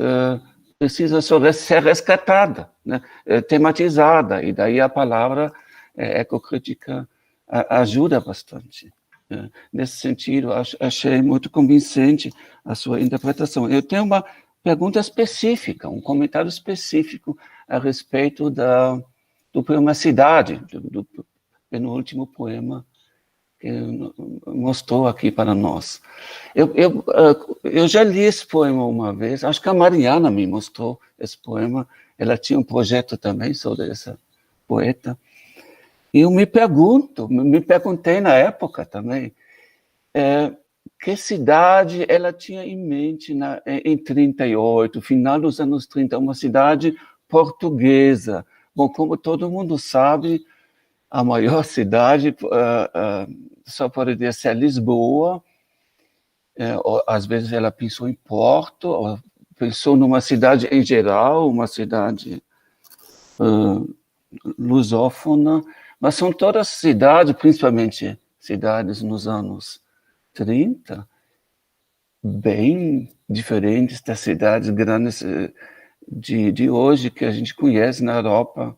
Speaker 1: precisa só ser resgatada, né? Tematizada, e daí a palavra ecocrítica ajuda bastante. Nesse sentido, achei muito convincente a sua interpretação. Eu tenho uma pergunta específica, um comentário específico a respeito do poema Cidade, do penúltimo poema que mostrou aqui para nós. Eu já li esse poema uma vez, acho que a Mariana me mostrou esse poema, ela tinha um projeto também sobre essa poeta, e eu me perguntei na época também, que cidade ela tinha em mente em 38, final dos anos 30, uma cidade portuguesa. Bom, como todo mundo sabe, a maior cidade só poderia ser Lisboa, ou, às vezes ela pensou em Porto, ou pensou numa cidade em geral, uma cidade lusófona, mas são todas cidades, principalmente cidades nos anos 30, bem diferentes das cidades grandes de hoje, que a gente conhece na Europa.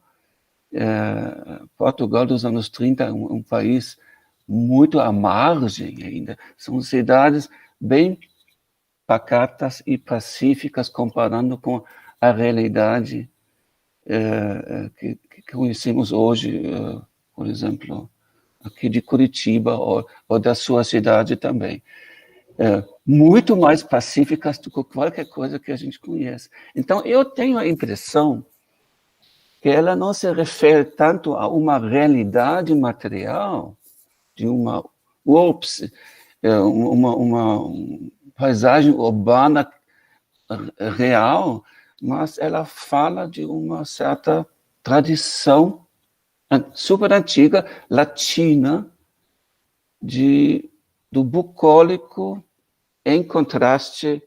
Speaker 1: Portugal dos anos 30 é um país muito à margem ainda. São cidades bem pacatas e pacíficas, comparando com a realidade que conhecemos hoje, por exemplo, aqui de Curitiba, ou da sua cidade também. Muito mais pacíficas do que qualquer coisa que a gente conhece. Então, eu tenho a impressão que ela não se refere tanto a uma realidade material, de uma paisagem urbana real, mas ela fala de uma certa tradição super antiga, latina, do bucólico em contraste,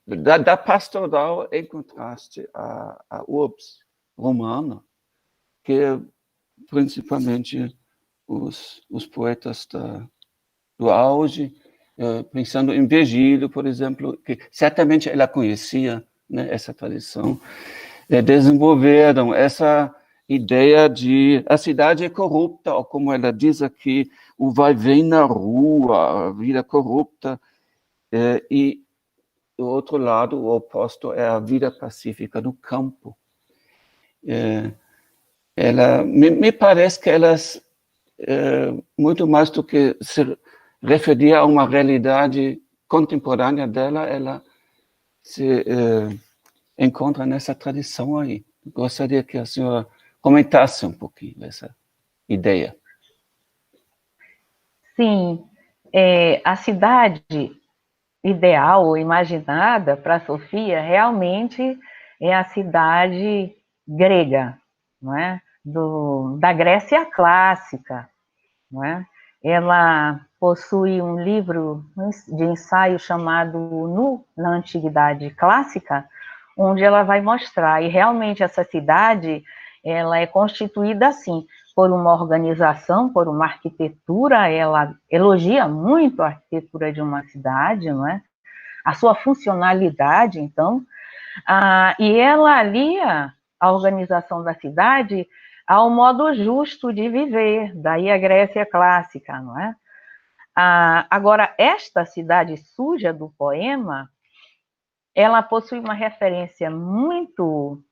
Speaker 1: da pastoral em contraste à urbs romana, que principalmente os poetas do auge, pensando em Virgílio, por exemplo, que certamente ela conhecia, né, essa tradição, desenvolveram essa ideia de a cidade é corrupta, ou como ela diz aqui, o vai-vem na rua, a vida corrupta, e do outro lado, o oposto é a vida pacífica no campo. Me parece que elas, muito mais do que se referir a uma realidade contemporânea dela, ela se encontra nessa tradição aí. Gostaria que a senhora comentasse um pouquinho essa ideia.
Speaker 4: Sim, a cidade ideal ou imaginada para Sofia realmente é a cidade grega, não é? Da Grécia clássica, não é? Ela possui um livro de ensaio chamado Nu na Antiguidade Clássica, onde ela vai mostrar, e realmente essa cidade, ela é constituída assim, por uma organização, por uma arquitetura, ela elogia muito a arquitetura de uma cidade, não é? A sua funcionalidade, então, e ela alia a organização da cidade ao modo justo de viver, daí a Grécia clássica, não é? Agora, esta cidade suja do poema, ela possui uma referência muito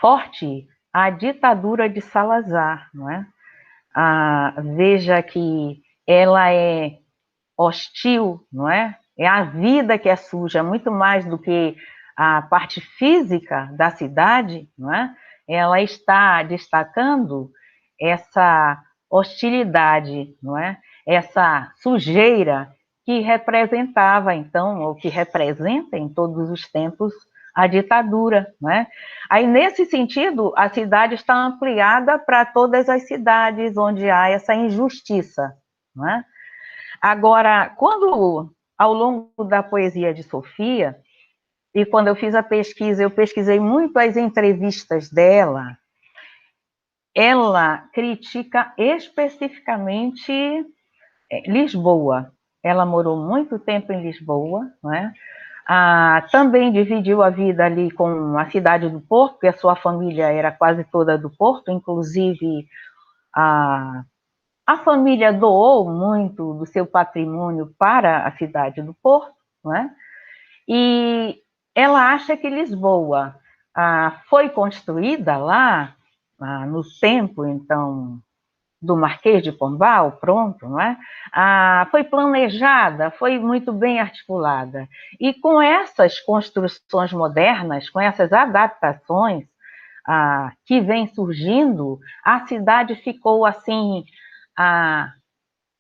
Speaker 4: forte à ditadura de Salazar, não é? Veja que ela é hostil, não é? É a vida que é suja, muito mais do que a parte física da cidade, não é? Ela está destacando essa hostilidade, não é? Essa sujeira que representava, então, ou que representa em todos os tempos a ditadura, não é? Aí, nesse sentido, a cidade está ampliada para todas as cidades onde há essa injustiça, não é? Agora, quando, ao longo da poesia de Sofia, e quando eu fiz a pesquisa, eu pesquisei muito as entrevistas dela, ela critica especificamente Lisboa. Ela morou muito tempo em Lisboa, não é? Também dividiu a vida ali com a cidade do Porto, porque a sua família era quase toda do Porto, inclusive a família doou muito do seu patrimônio para a cidade do Porto, não é? E ela acha que Lisboa foi construída lá no tempo, então, do Marquês de Pombal, pronto, não é? Foi planejada, foi muito bem articulada. E com essas construções modernas, com essas adaptações que vêm surgindo, a cidade ficou assim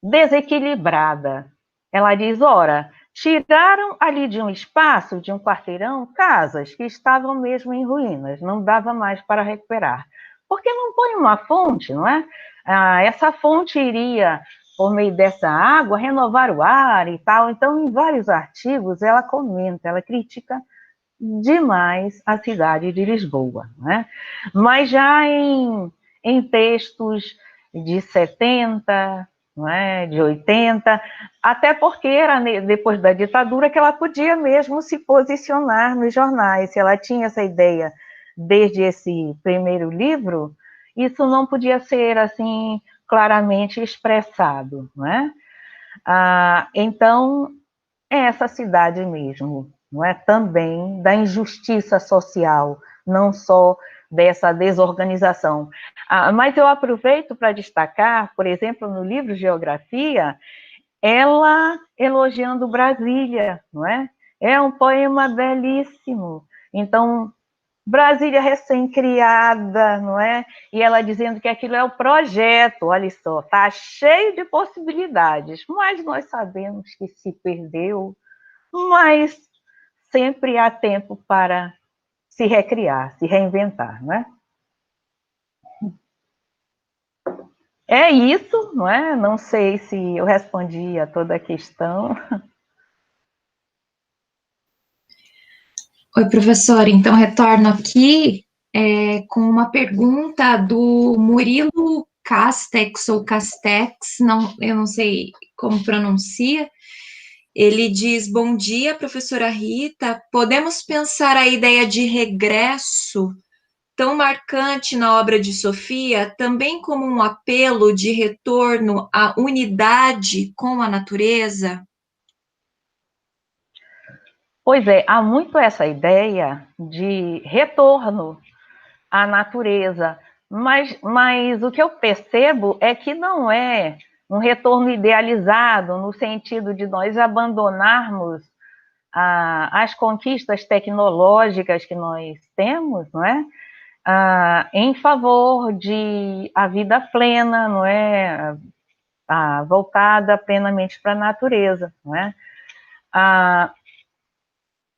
Speaker 4: desequilibrada. Ela diz, ora, tiraram ali de um espaço, de um quarteirão, casas que estavam mesmo em ruínas, não dava mais para recuperar. Porque não põe uma fonte, não é? Essa fonte iria, por meio dessa água, renovar o ar e tal. Então, em vários artigos, ela comenta, ela critica demais a cidade de Lisboa, né? Mas já em textos de 70, não é? De 80, até porque era depois da ditadura que ela podia mesmo se posicionar nos jornais. Se ela tinha essa ideia desde esse primeiro livro, isso não podia ser assim claramente expressado, não é? Então, é essa cidade mesmo, não é? Também da injustiça social, não só dessa desorganização. Mas eu aproveito para destacar, por exemplo, no livro Geografia, ela elogiando Brasília, não é? É um poema belíssimo. Então, Brasília recém-criada, não é? E ela dizendo que aquilo é o projeto, olha só, está cheio de possibilidades, mas nós sabemos que se perdeu, mas sempre há tempo para se recriar, se reinventar, não é? É isso, não é? Não sei se eu respondi a toda a questão.
Speaker 2: Oi, professora. Então, retorno aqui com uma pergunta do Murilo Castex, ou Castex, eu não sei como pronuncia. Ele diz, bom dia, professora Rita. Podemos pensar a ideia de regresso tão marcante na obra de Sofia também como um apelo de retorno à unidade com a natureza?
Speaker 4: Pois é, há muito essa ideia de retorno à natureza, mas o que eu percebo é que não é um retorno idealizado, no sentido de nós abandonarmos as conquistas tecnológicas que nós temos, não é? Em favor de a vida plena, não é? Voltada plenamente para a natureza, não é?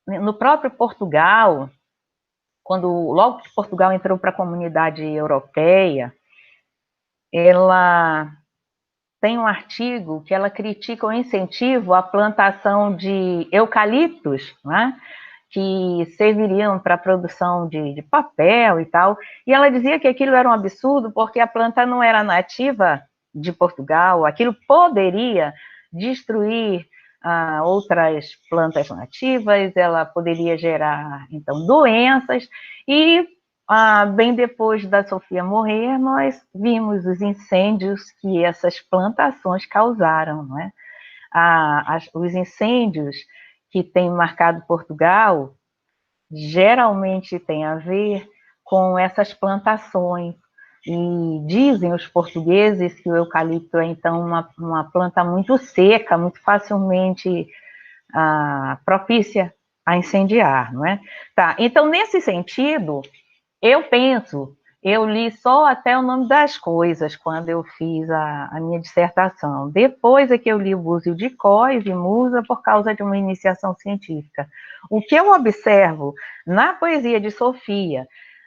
Speaker 4: No próprio Portugal, logo que Portugal entrou para a comunidade europeia, ela tem um artigo que ela critica o incentivo à plantação de eucaliptos, né, que serviriam para a produção de papel e tal, e ela dizia que aquilo era um absurdo porque a planta não era nativa de Portugal, aquilo poderia destruir outras plantas nativas, ela poderia gerar, então, doenças, e bem depois da Sofia morrer, nós vimos os incêndios que essas plantações causaram, não é? Os incêndios que têm marcado Portugal geralmente têm a ver com essas plantações. E dizem os portugueses que o eucalipto é, então, uma planta muito seca, muito facilmente propícia a incendiar, não é? Tá, então, nesse sentido, eu li só até o nome das coisas quando eu fiz a minha dissertação. Depois é que eu li o Búzio de Cós e Musa por causa de uma iniciação científica. O que eu observo na poesia de Sofia,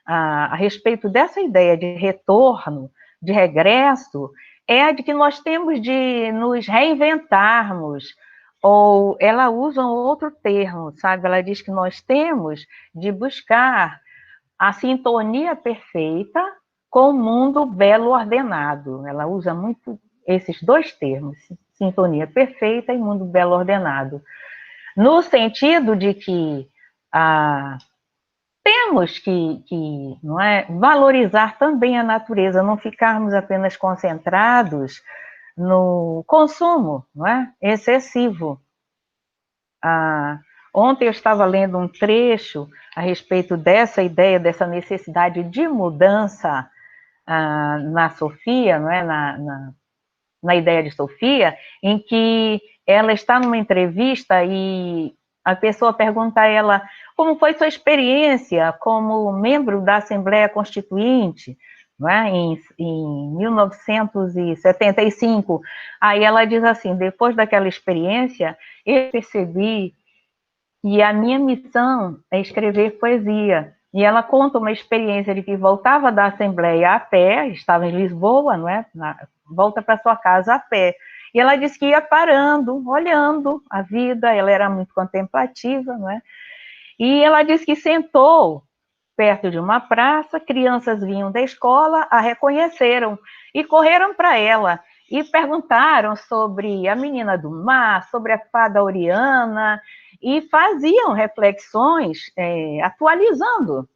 Speaker 4: a respeito dessa ideia de retorno, de regresso, é a de que nós temos de nos reinventarmos, ou ela usa um outro termo, sabe? Ela diz que nós temos de buscar a sintonia perfeita com o mundo belo ordenado. Ela usa muito esses dois termos, sintonia perfeita e mundo belo ordenado, no sentido de que temos que não é, valorizar também a natureza, não ficarmos apenas concentrados no consumo, não é, excessivo. Ontem eu estava lendo um trecho a respeito dessa ideia, dessa necessidade de mudança na Sofia, não é? Na ideia de Sofia, em que ela está numa entrevista e a pessoa pergunta a ela como foi sua experiência como membro da Assembleia Constituinte, não é? Em 1975. Aí ela diz assim, depois daquela experiência, eu percebi que a minha missão é escrever poesia. E ela conta uma experiência de que voltava da Assembleia a pé, estava em Lisboa, não é? Volta para sua casa a pé. E ela disse que ia parando, olhando a vida, ela era muito contemplativa, não é? E ela disse que sentou perto de uma praça, crianças vinham da escola, a reconheceram e correram para ela e perguntaram sobre a menina do mar, sobre a fada Oriana, e faziam reflexões atualizando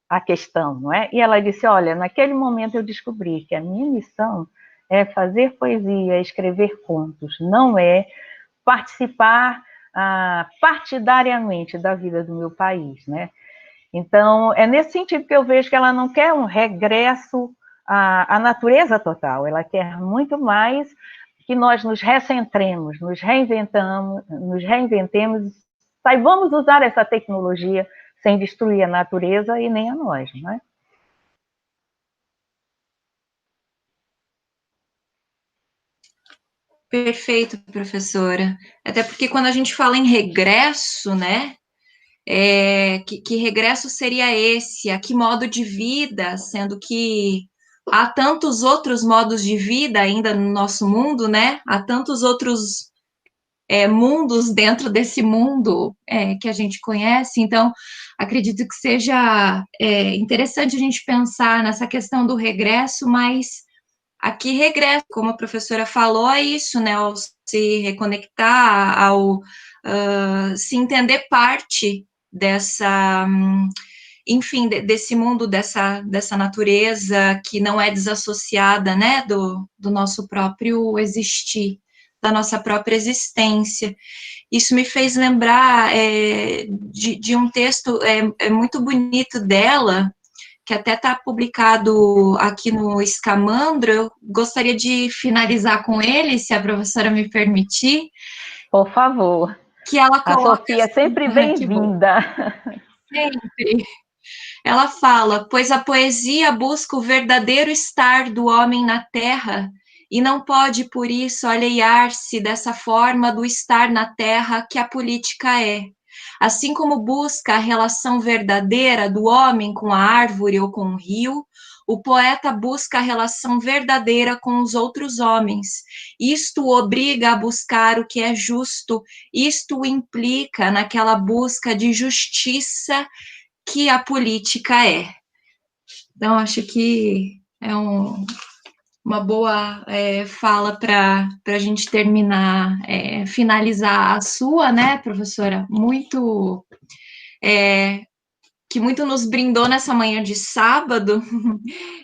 Speaker 4: a questão, não é? E ela disse, olha, naquele momento eu descobri que a minha missão é fazer poesia, escrever contos, não é participar partidariamente da vida do meu país, né? Então, é nesse sentido que eu vejo que ela não quer um regresso à natureza total, ela quer muito mais que nós nos recentremos, nos reinventemos, saibamos usar essa tecnologia sem destruir a natureza e nem a nós, não é?
Speaker 2: Perfeito, professora. Até porque quando a gente fala em regresso, né? Que regresso seria esse? A que modo de vida? Sendo que há tantos outros modos de vida ainda no nosso mundo, né? Há tantos outros mundos dentro desse mundo que a gente conhece. Então, acredito que seja interessante a gente pensar nessa questão do regresso, mas aqui regresso, como a professora falou, é isso, né? Ao se reconectar, ao se entender parte dessa, enfim, desse mundo, dessa natureza que não é desassociada, né, do nosso próprio existir, da nossa própria existência. Isso me fez lembrar de um texto muito bonito dela, que até está publicado aqui no Escamandro. Eu gostaria de finalizar com ele, se a professora me permitir.
Speaker 4: Por favor.
Speaker 2: Que ela coloca...
Speaker 4: A Sofia é sempre bem-vinda.
Speaker 2: Sempre. Ela fala, pois a poesia busca o verdadeiro estar do homem na terra e não pode, por isso, alhear-se dessa forma do estar na terra que a política é. Assim como busca a relação verdadeira do homem com a árvore ou com o rio, o poeta busca a relação verdadeira com os outros homens. Isto o obriga a buscar o que é justo, isto o implica naquela busca de justiça que a política é. Então, acho que é uma boa fala para a gente terminar, finalizar a sua, né, professora? Muito que muito nos brindou nessa manhã de sábado.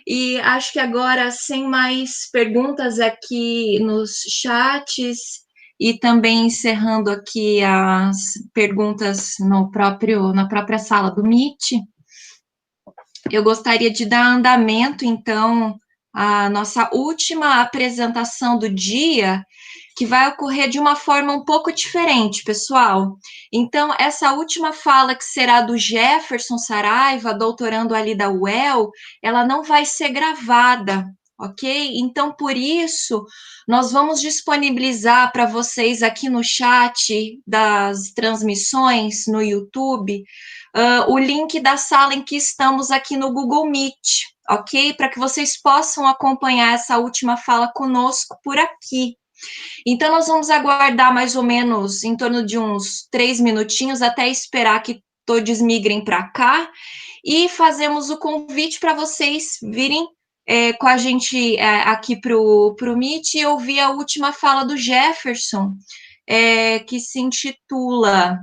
Speaker 2: E acho que agora, sem mais perguntas aqui nos chats, e também encerrando aqui as perguntas na própria sala do Meet, eu gostaria de dar andamento, então, à nossa última apresentação do dia, que vai ocorrer de uma forma um pouco diferente, pessoal. Então, essa última fala, que será do Jefferson Saraiva, doutorando ali da UEL, ela não vai ser gravada, ok? Então, por isso, nós vamos disponibilizar para vocês aqui no chat das transmissões no YouTube o link da sala em que estamos aqui no Google Meet, ok? Para que vocês possam acompanhar essa última fala conosco por aqui. Então, nós vamos aguardar mais ou menos em torno de uns 3 minutinhos até esperar que todos migrem para cá e fazemos o convite para vocês virem com a gente aqui para o Meet e ouvir a última fala do Jefferson, que se intitula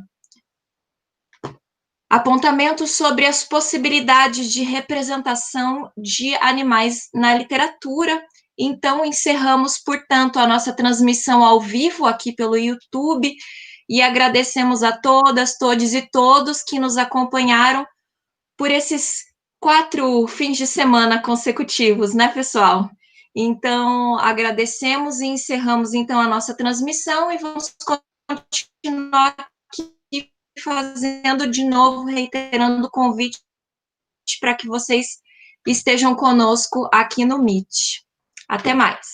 Speaker 2: Apontamentos sobre as possibilidades de representação de animais na literatura. Então, encerramos, portanto, a nossa transmissão ao vivo aqui pelo YouTube e agradecemos a todas, todes e todos que nos acompanharam por esses 4 fins de semana consecutivos, né, pessoal? Então, agradecemos e encerramos, então, a nossa transmissão e vamos continuar aqui fazendo de novo, reiterando o convite para que vocês estejam conosco aqui no Meet. Até mais.